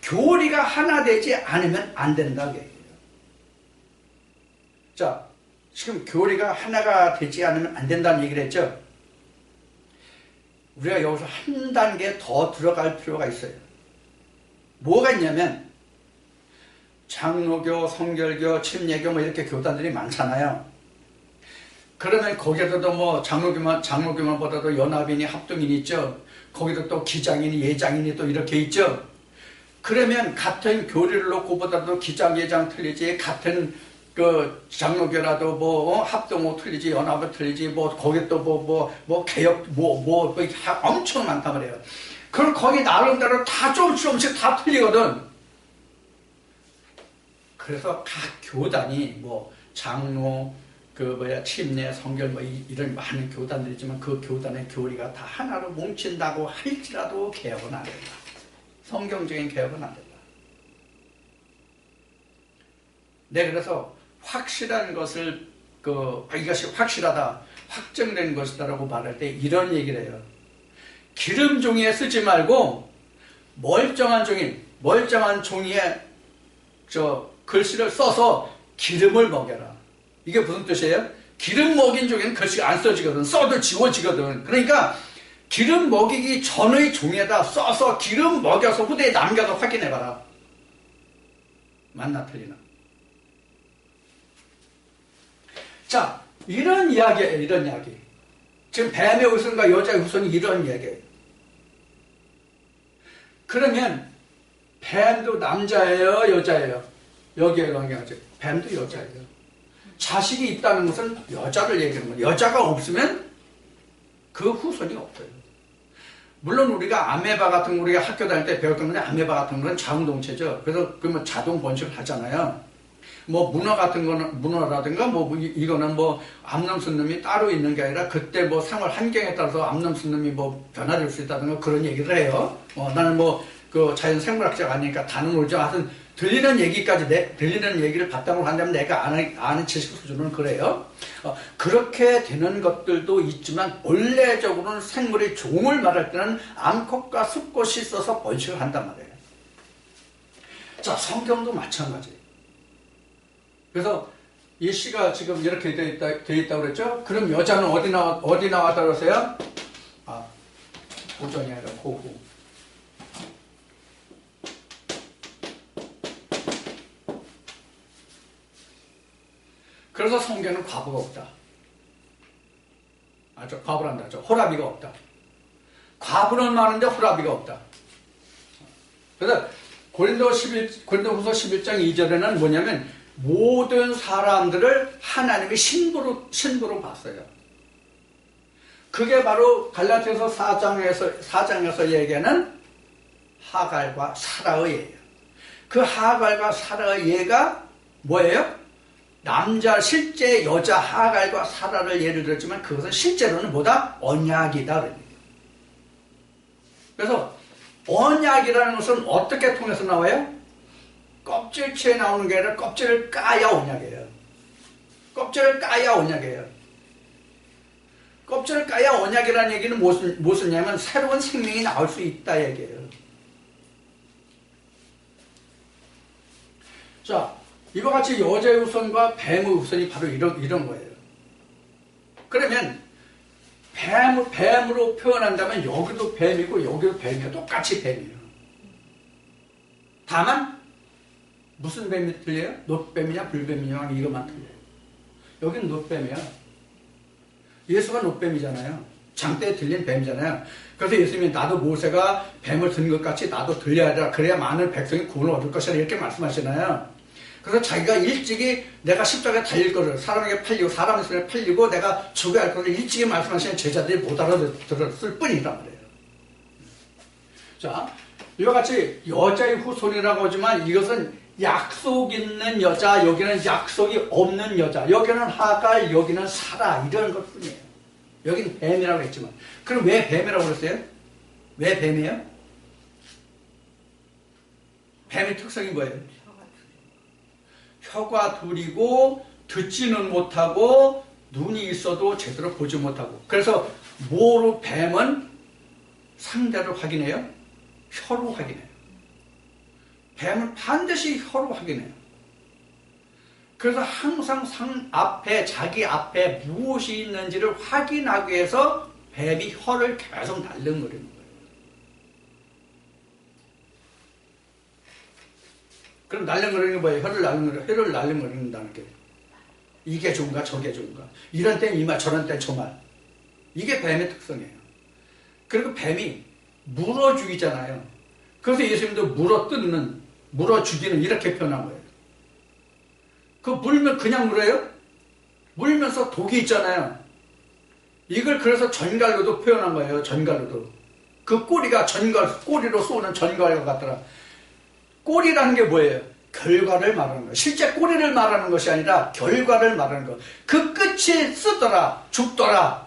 교리가 하나 되지 않으면 안 된다고 얘기해요. 자, 지금 교리가 하나가 되지 않으면 안 된다는 얘기를 했죠. 우리가 여기서 한 단계 더 들어갈 필요가 있어요. 뭐가 있냐면 장로교, 성결교, 침례교 뭐 이렇게 교단들이 많잖아요. 그러면 거기에서도 뭐 장로교만 보다도 연합인이 합동인이 있죠. 거기도 또 기장인이 예장인이 또 이렇게 있죠. 그러면 같은 교리를 놓고 보다도 기장 예장 틀리지, 같은 그 장로교라도 뭐 합동호 틀리지, 연합은 틀리지, 뭐 거기 또 뭐 개혁 엄청 많단 말이에요. 그럼 거기 나름대로 다 조금씩 다 틀리거든. 그래서 각 교단이 뭐 장로, 침례, 성결 뭐 이런 많은 교단들이지만 그 교단의 교리가 다 하나로 뭉친다고 할지라도 개혁은 안 된다. 성경적인 개혁은 안 된다. 네, 그래서 확실한 것을 이것이 확실하다, 확정된 것이다라고 말할 때 이런 얘기를 해요. 기름 종이에 쓰지 말고 멀쩡한 종이에 글씨를 써서 기름을 먹여라. 이게 무슨 뜻이에요? 기름 먹인 종이는 글씨가 안 써지거든. 써도 지워지거든. 그러니까 기름 먹이기 전의 종에다 써서 기름 먹여서 후대에 남겨서 확인해봐라. 맞나 틀리나? 자, 이런 이야기예요. 이런 이야기. 지금 뱀의 후손과 여자의 후손이 이런 이야기예요. 그러면 뱀도 남자예요, 여자예요? 여기에 관계하죠. 뱀도 여자예요. 자식이 있다는 것은 여자를 얘기하는 거예요. 여자가 없으면 그 후손이 없어요. 물론 우리가 아메바 같은 거 우리가 학교 다닐 때 배웠던 건데 아메바 같은 거는 자웅동체죠. 그래서 그러면 자동 번식을 하잖아요. 뭐 문어라든가 이거는 뭐 암염순놈이 따로 있는 게 아니라 그때 뭐 생활 환경에 따라서 암염순놈이 뭐 변화될 수 있다든가 그런 얘기를 해요. 나는 그 자연 생물학자가 아니니까 다는 모르죠. 하여튼 들리는 얘기를 바탕으로 한다면 내가 아는 지식 수준은 그래요. 그렇게 되는 것들도 있지만 원래적으로는 생물의 종을 말할 때는 암컷과 수컷이 있어서 번식을 한단 말이에요. 자, 성경도 마찬가지. 그래서 이 시가 지금 이렇게 되어 있다고 그랬죠? 그럼 여자는 어디 나왔다 그러세요? 고전이 아니라 고후. 그래서 성경에는 과부가 없다. 과부란다. 호라비가 없다. 과부는 많은데 호라비가 없다. 그래서 고린도후서 11장 2절에는 뭐냐면 모든 사람들을 하나님이 신부로 봤어요. 그게 바로 갈라디아서 4장에서 얘기하는 하갈과 사라의 예예요. 그 하갈과 사라의 예가 뭐예요? 실제 여자 하갈과 사라를 예를 들었지만 그것은 실제로는 뭐다? 언약이다. 그래서 언약이라는 것은 어떻게 통해서 나와요? 껍질째 나오는 게 아니라 껍질을 까야 언약이에요. 껍질을 까야 언약이에요. 껍질을 까야 언약이라는 얘기는 무엇이냐면 새로운 생명이 나올 수 있다 얘기예요. 자, 이와 같이 여자의 후손과 뱀의 후손이 바로 이런 거예요. 그러면 뱀으로 표현한다면 여기도 뱀이고 여기도 뱀이에요. 똑같이 뱀이에요. 다만 무슨 뱀이 틀려요? 놋뱀이냐 불뱀이냐 이것만 틀려요. 여기는 놋뱀이야. 예수가 놋뱀이잖아요. 장대에 들린 뱀이잖아요. 그래서 예수님이 나도 모세가 뱀을 든 것 같이 나도 들려야 하라. 그래야 많은 백성이 구원을 얻을 것이라 이렇게 말씀하시나요. 그래서 자기가 일찍이 내가 십자가에 달릴 것을 사람에게 팔리고 사람의 손에 팔리고 내가 죽어야 할 것을 일찍이 말씀하시는 제자들이 못 알아들었을 뿐이란 말이에요. 자, 이와 같이 여자의 후손이라고 하지만 이것은 약속 있는 여자, 여기는 약속이 없는 여자, 여기는 하갈, 여기는 사라 이런 것 뿐이에요. 여기는 뱀이라고 했지만 그럼 왜 뱀이라고 그랬어요? 왜 뱀이에요? 뱀의 특성이 뭐예요? 혀가 둘이고 듣지는 못하고 눈이 있어도 제대로 보지 못하고 그래서 뭐로 뱀은 상대를 확인해요? 혀로 확인해요. 뱀은 반드시 혀로 확인해요. 그래서 항상 자기 앞에 무엇이 있는지를 확인하기 위해서 뱀이 혀를 계속 날름거리는 거예요. 그럼 날름거리는 게 뭐예요? 혀를 날름거린다는 게 이게 좋은가 저게 좋은가 이런 때는 이 말 저런 때는 저 말 이게 뱀의 특성이에요. 그리고 뱀이 물어 죽이잖아요. 그래서 예수님도 물어 죽이는 이렇게 표현한 거예요. 그 물면 그냥 물어요? 물면서 독이 있잖아요. 이걸 그래서 전갈로도 표현한 거예요. 전갈로도. 그 꼬리가 꼬리로 쏘는 전갈과 같더라. 꼬리라는 게 뭐예요? 결과를 말하는 거예요. 실제 꼬리를 말하는 것이 아니라 결과를 말하는 거. 그 끝이 쓰더라, 죽더라.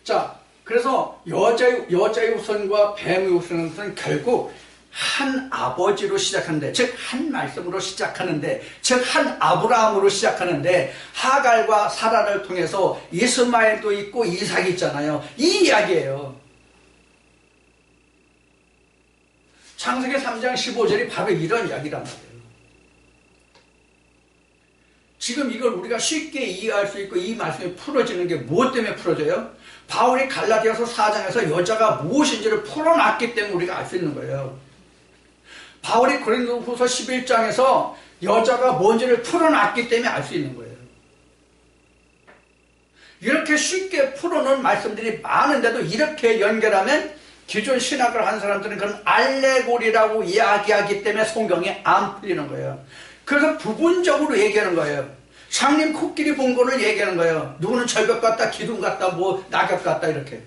자, 그래서 여자의 후손과 뱀의 후손은 결국 한 아버지로 시작하는데, 즉 한 말씀으로 시작하는데, 즉 한 아브라함으로 시작하는데 하갈과 사라를 통해서 이스마엘도 있고 이삭이 있잖아요. 이 이야기예요. 창세기 3장 15절이 바로 이런 이야기란 말이에요. 지금 이걸 우리가 쉽게 이해할 수 있고 이 말씀이 풀어지는 게 무엇 때문에 풀어져요? 바울이 갈라디아서 4장에서 여자가 무엇인지를 풀어놨기 때문에 우리가 알 수 있는 거예요. 바울이 고린도후서 11장에서 여자가 뭔지를 풀어놨기 때문에 알 수 있는 거예요. 이렇게 쉽게 풀어놓은 말씀들이 많은데도 이렇게 연결하면 기존 신학을 한 사람들은 그건 알레고리라고 이야기하기 때문에 성경이 안 풀리는 거예요. 그래서 부분적으로 얘기하는 거예요. 장님 코끼리 본 거를 얘기하는 거예요. 누구는 절벽 같다, 기둥 같다, 뭐 낙엽 같다 이렇게.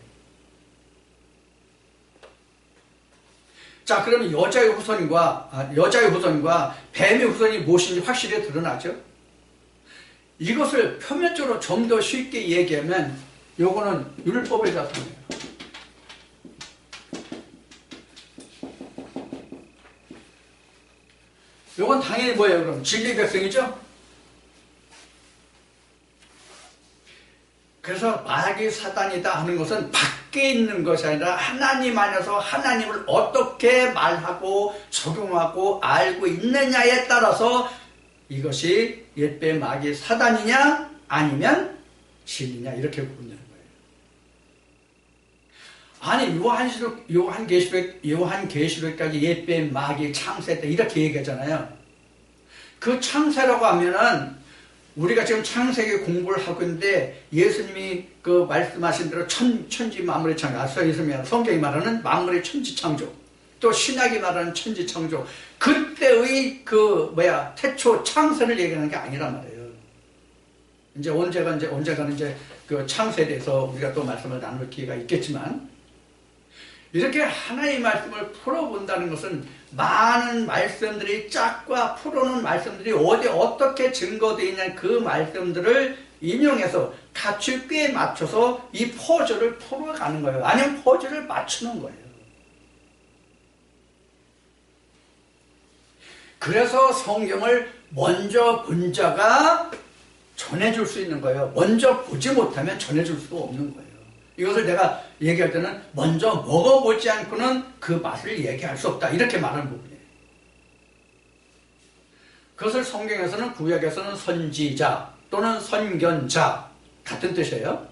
자, 그러면 여자의 후손과 뱀의 후손이 무엇인지 확실히 드러나죠. 이것을 표면적으로 좀 더 쉽게 얘기하면 요거는 율법의 자손이에요. 요건 당연히 뭐예요? 그럼 진리 백성이죠? 그래서 마귀 사단이다 하는 것은 밖에 있는 것이 아니라 하나님 안에서 하나님을 어떻게 말하고 적용하고 알고 있느냐에 따라서 이것이 옛뱀 마귀 사단이냐 아니면 진리냐 이렇게 보는 거예요. 아니 요한계시록까지 옛뱀 마귀 창세 때 이렇게 얘기하잖아요. 그 창세라고 하면은 우리가 지금 창세기 공부를 하고 있는데 예수님이 그 말씀하신 대로 천지 만물의 창조, 성경이 말하는 만물의 천지 창조, 또 신약이 말하는 천지 창조, 그때의 태초 창세를 얘기하는 게 아니란 말이에요. 언제가는 그 창세에 대해서 우리가 또 말씀을 나눌 기회가 있겠지만, 이렇게 하나님의 말씀을 풀어본다는 것은 많은 말씀들이 짝과 풀어놓은 말씀들이 어떻게 증거되어 있는 그 말씀들을 인용해서 같이 꽤 맞춰서 이 퍼즐을 풀어가는 거예요. 아니면 퍼즐을 맞추는 거예요. 그래서 성경을 먼저 본 자가 전해줄 수 있는 거예요. 먼저 보지 못하면 전해줄 수가 없는 거예요. 이것을 내가 얘기할 때는 먼저 먹어보지 않고는 그 맛을 얘기할 수 없다, 이렇게 말하는 부분이에요. 그것을 성경에서는, 구약에서는 선지자 또는 선견자 같은 뜻이에요.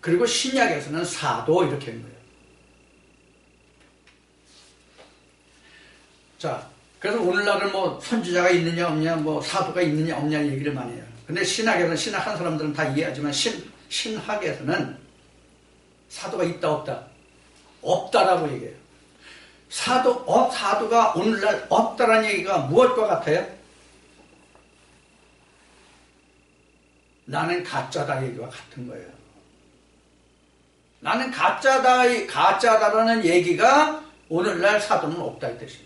그리고 신약에서는 사도, 이렇게 하는 거예요. 자, 그래서 오늘날은 선지자가 있느냐 없느냐, 사도가 있느냐 없느냐 얘기를 많이 해요. 근데 신학에서는, 신학한 사람들은 다 이해하지만 신학에서는 사도가 있다 없다? 없다라고 얘기해요. 사도가 오늘날 없다라는 얘기가 무엇과 같아요? 나는 가짜다 얘기와 같은 거예요. 나는 가짜다라는 얘기가 오늘날 사도는 없다 이 뜻이에요.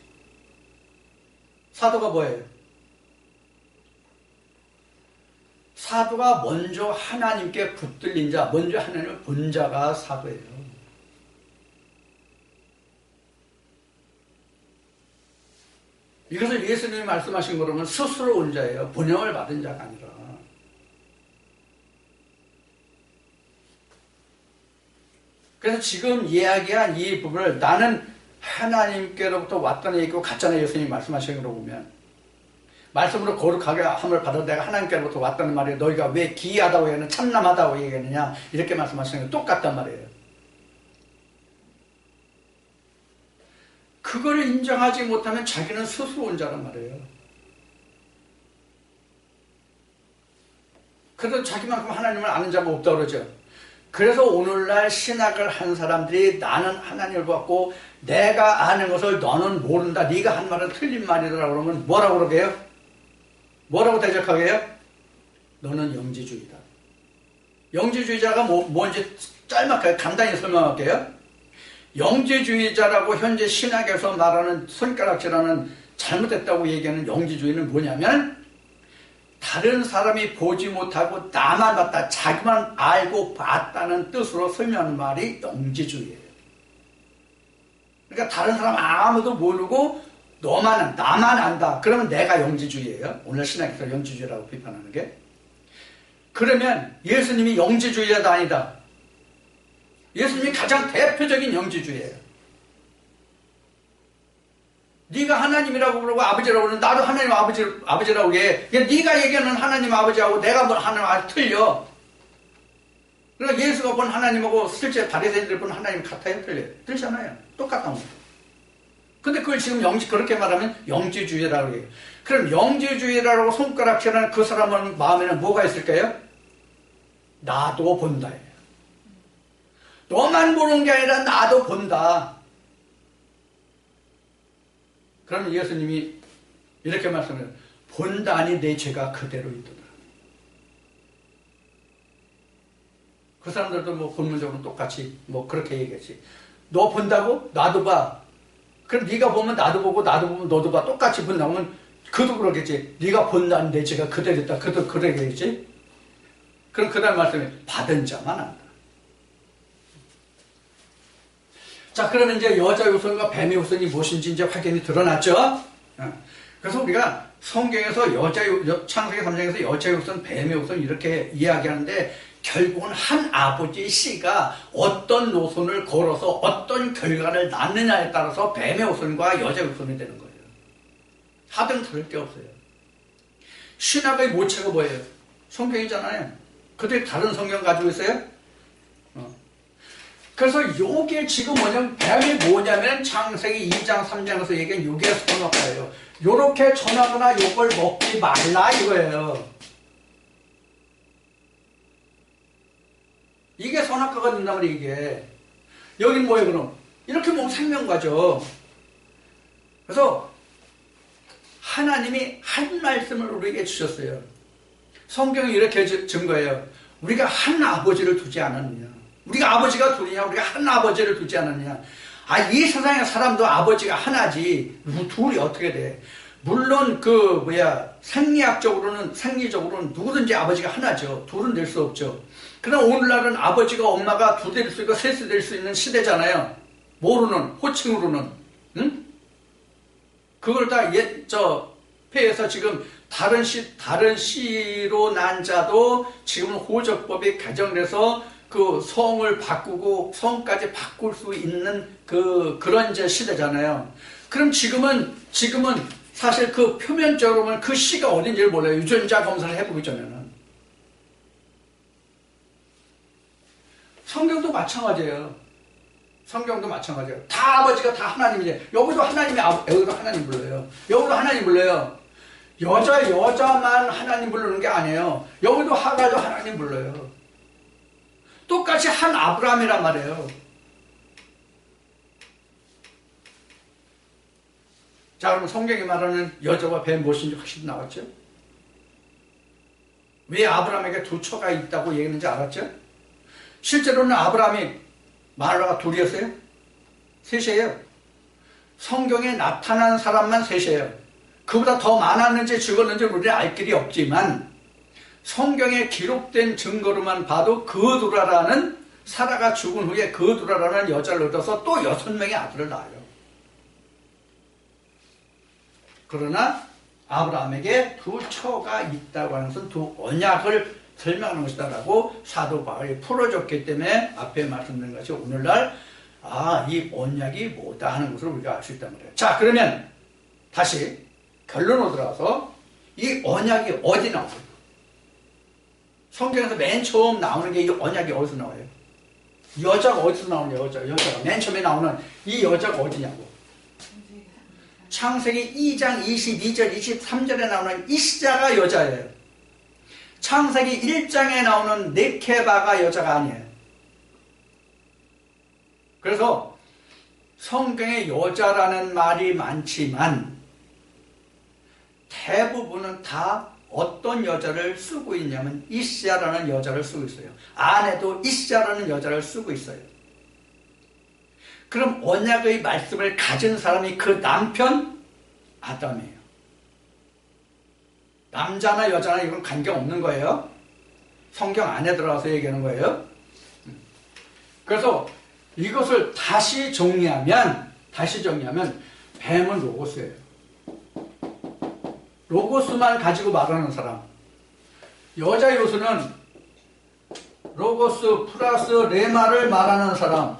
사도가 뭐예요? 사도가 먼저 하나님께 붙들린 자, 먼저 하나님을 본 자가 사도예요. 이것을 예수님이 말씀하신 거로는 스스로 온 자예요. 번영을 받은 자가 아니라. 그래서 지금 이야기한 이 부분을 나는 하나님께로부터 왔다는 얘기고 같잖아요. 예수님이 말씀하신 거로 보면. 말씀으로 거룩하게 함을 받아 내가 하나님께로부터 왔다는 말이에요. 너희가 왜 기이하다고 얘기하느냐, 참남하다고 얘기하느냐, 이렇게 말씀하시는 게 똑같단 말이에요. 그걸 인정하지 못하면 자기는 스스로 온 자란 말이에요. 그래서 자기만큼 하나님을 아는 자가 없다고 그러죠. 그래서 오늘날 신학을 한 사람들이 나는 하나님을 받고 내가 아는 것을 너는 모른다, 네가 한 말은 틀린 말이라고 그러면 뭐라고 그러게요? 뭐라고 대적하게 해요? 너는 영지주의다. 영지주의자가 뭔지 짤막하게 간단히 설명할게요. 영지주의자라고 현재 신학에서 말하는 손가락질하는 잘못됐다고 얘기하는 영지주의는 뭐냐면 다른 사람이 보지 못하고 나만 봤다, 자기만 알고 봤다는 뜻으로 설명하는 말이 영지주의예요. 그러니까 다른 사람 아무도 모르고 나만 안다. 그러면 내가 영지주의예요. 오늘 신학에서 영지주의라고 비판하는 게. 그러면 예수님이 영지주의자다 아니다? 예수님이 가장 대표적인 영지주의예요. 네가 하나님이라고 그러고 아버지라고 그러는 나도 하나님 아버지라고 해. 네가 얘기하는 하나님 아버지하고 내가 본 하나님 아버지 틀려. 그러니까 예수가 본 하나님하고 실제 바리새인들 본 하나님 같아요? 틀려요? 틀리잖아요. 똑같다는 거예요. 근데 그걸 지금 그렇게 말하면 영지주의라고 해요. 그럼 영지주의라고 손가락질하는 그 사람 마음에는 뭐가 있을까요? 나도 본다예요. 너만 보는 게 아니라 나도 본다. 그러면 예수님이 이렇게 말씀해요. 본다니 내 죄가 그대로 있더라. 그 사람들도 본문적으로 똑같이 그렇게 얘기했지. 너 본다고? 나도 봐. 그럼 네가 보면 나도 보고 나도 보면 너도 봐. 똑같이 본다면 그도 그러겠지. 네가 본다는 내 죄가 그대로 있다. 그도 그러겠지. 그럼 그 다음 말씀에 받은 자만 안다. 자, 그러면 이제 여자의 후손과 뱀의 후손이 무엇인지 이제 확연히 드러났죠. 그래서 우리가 성경에서 창세기 3장에서 여자의 후손, 뱀의 후손 이렇게 이야기하는데 결국은 한 아버지의 씨가 어떤 노선을 걸어서 어떤 결과를 낳느냐에 따라서 뱀의 후손과 여자의 후손이 되는 거예요. 하등 다를 게 없어요. 신학의 모체가 뭐예요? 성경이잖아요. 그들이 다른 성경 가지고 있어요? 그래서 요게 지금 뭐냐면 뱀이 뭐냐면 창세기 2장 3장에서 얘기한 요게 선악과예요. 요렇게 전하거나 요걸 먹지 말라 이거예요. 이게 선악과가 된단 말이에요. 이게 여긴 뭐예요 그럼? 이렇게 보면 생명과죠. 그래서 하나님이 한 말씀을 우리에게 주셨어요. 성경이 이렇게 증거해요. 우리가 한 아버지를 두지 않았느냐. 우리가 아버지가 둘이냐. 우리가 한 아버지를 두지 않았느냐. 이 세상의 사람도 아버지가 하나지 둘이 어떻게 돼. 물론 생리적으로는 누구든지 아버지가 하나죠. 둘은 될 수 없죠. 그러나 오늘날은 아버지가 엄마가 두 될 수 있고 셋이 될 수 있는 시대잖아요. 모르는 호칭으로는. 응? 그걸 다 폐해서 지금 다른 씨로 난 자도 지금 호적법이 개정돼서 그 성을 바꾸고 성까지 바꿀 수 있는 그런 이제 시대잖아요. 그럼 지금은 사실 그 표면적으로는 그 씨가 어딘지를 몰라요. 유전자 검사를 해보기 전에는. 성경도 마찬가지예요. 다 아버지가 다 하나님이에요. 여기도 하나님이 여기도 하나님 불러요. 여기도 하나님 불러요. 여자만 하나님 부르는 게 아니에요. 여기도 하가도 하나님 불러요. 똑같이 한 아브라함이란 말이에요. 자, 그럼 성경이 말하는 여자와 뱀 무엇인지 확실히 나왔죠? 왜 아브라함에게 두 처가 있다고 얘기했는지 알았죠? 실제로는 아브라함이 마누라가 둘이었어요? 셋이에요. 성경에 나타난 사람만 셋이에요. 그보다 더 많았는지 적었는지 우리는 알 길이 없지만 성경에 기록된 증거로만 봐도 그두라라는 사라가 죽은 후에 그두라라는 여자를 얻어서 또 6명의 아들을 낳아요. 그러나 아브라함에게 두 처가 있다고 하는 것은 두 언약을 설명하는 것이다라고 사도 바울이 풀어줬기 때문에 앞에 말씀드린 것이 오늘날 이 언약이 뭐다 하는 것을 우리가 알 수 있단 말이에요. 자, 그러면 다시 결론으로 들어가서 이 언약이 어디 나와요? 성경에서 맨 처음 나오는 게 이 언약이 어디서 나와요? 여자가 어디서 나오냐? 여자가 맨 처음에 나오는 이 여자가 어디냐고? 창세기 2장 22절 23절에 나오는 이시자가 여자예요. 창세기 1장에 나오는 네케바가 여자가 아니에요. 그래서 성경에 여자라는 말이 많지만 대부분은 다 어떤 여자를 쓰고 있냐면 이시자라는 여자를 쓰고 있어요. 아내도 이시자라는 여자를 쓰고 있어요. 그럼 언약의 말씀을 가진 사람이 그 남편 아담이에요. 남자나 여자나 이건 관계없는 거예요. 성경 안에 들어가서 얘기하는 거예요. 그래서 이것을 다시 정리하면 뱀은 로고스예요. 로고스만 가지고 말하는 사람. 여자 요소는 로고스 플러스 레마를 말하는 사람.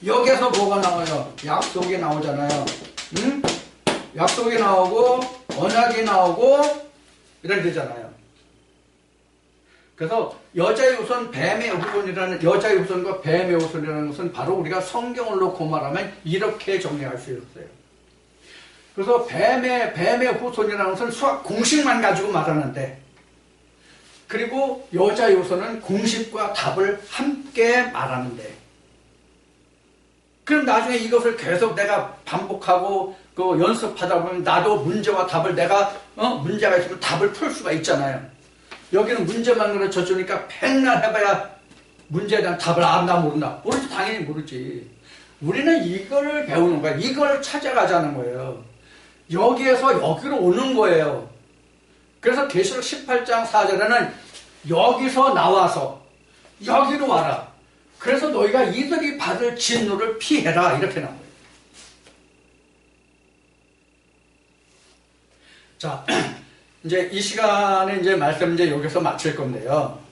여기에서 뭐가 나와요? 약속이 나오잖아요. 응? 약속이 나오고 언약이 나오고 이렇게 되잖아요. 그래서 여자의 후손 뱀의 후손이라는 여자의 후손과 뱀의 후손이라는 것은 바로 우리가 성경을 놓고 말하면 이렇게 정리할 수 있어요. 그래서 뱀의 후손이라는 것은 수학 공식만 가지고 말하는데, 그리고 여자의 후손은 공식과 답을 함께 말하는데, 그럼 나중에 이것을 계속 내가 반복하고 연습하다 보면 나도 문제와 답을 내가 문제가 있으면 답을 풀 수가 있잖아요. 여기는 문제만 가르쳐 주니까 백날 해봐야 문제에 대한 답을 안다 모른다. 모르지, 당연히 모르지. 우리는 이거를 배우는 거야. 이걸 찾아가자는 거예요. 여기에서 여기로 오는 거예요. 그래서 계시록 18장 4절에는 여기서 나와서 여기로 와라. 그래서 너희가 이들이 받을 진노를 피해라. 이렇게 나온 거예요. 자, 이제 이 시간에 이제 말씀 여기서 마칠 건데요.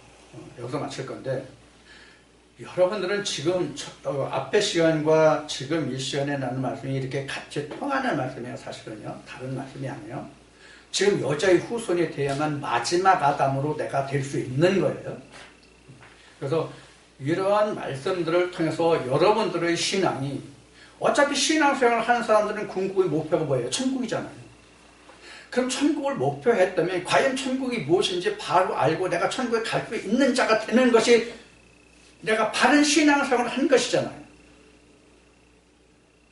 여러분들은 지금 앞의 시간과 지금 이 시간에 나눈 말씀이 이렇게 같이 통하는 말씀이에요. 사실은요. 다른 말씀이 아니에요. 지금 여자의 후손이 돼야만 마지막 아담으로 내가 될 수 있는 거예요. 그래서 이러한 말씀들을 통해서 여러분들의 신앙이 어차피 신앙생활을 하는 사람들은 궁극의 목표가 뭐예요? 천국이잖아요. 그럼 천국을 목표했다면 과연 천국이 무엇인지 바로 알고 내가 천국에 갈 수 있는 자가 되는 것이 내가 바른 신앙생활을 한 것이잖아요.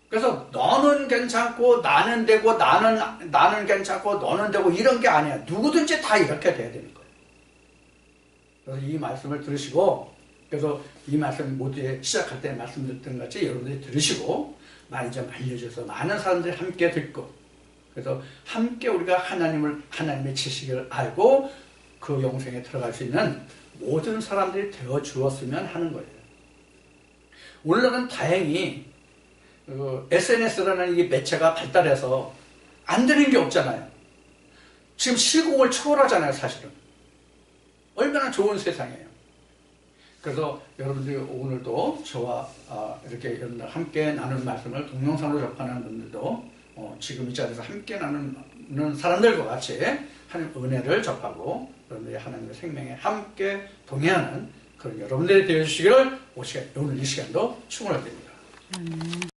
그래서 너는 괜찮고 나는 되고 나는 괜찮고 너는 되고 이런 게 아니야. 누구든지 다 이렇게 돼야 되는 거예요. 그래서 이 말씀을 들으시고 그래서 이 말씀 모두에 시작할 때 말씀드렸던 같이 여러분들이 들으시고 많이 좀 알려줘서 많은 사람들이 함께 듣고 그래서 함께 우리가 하나님의 지식을 알고 그 영생에 들어갈 수 있는 모든 사람들이 되어 주었으면 하는 거예요. 오늘날은 다행히 SNS라는 이 매체가 발달해서 안 되는 게 없잖아요. 지금 시공을 초월하잖아요, 사실은. 얼마나 좋은 세상이에요. 그래서 여러분들이 오늘도 저와 이렇게 함께 나누는 말씀을 동영상으로 접하는 분들도 지금 이 자리에서 함께 나누는 사람들과 같이 하나님의 은혜를 접하고 여러분들이 하나님의 생명에 함께 동행하는 그런 여러분들이 되어주시기를 오늘 이 시간도 축원을 드립니다.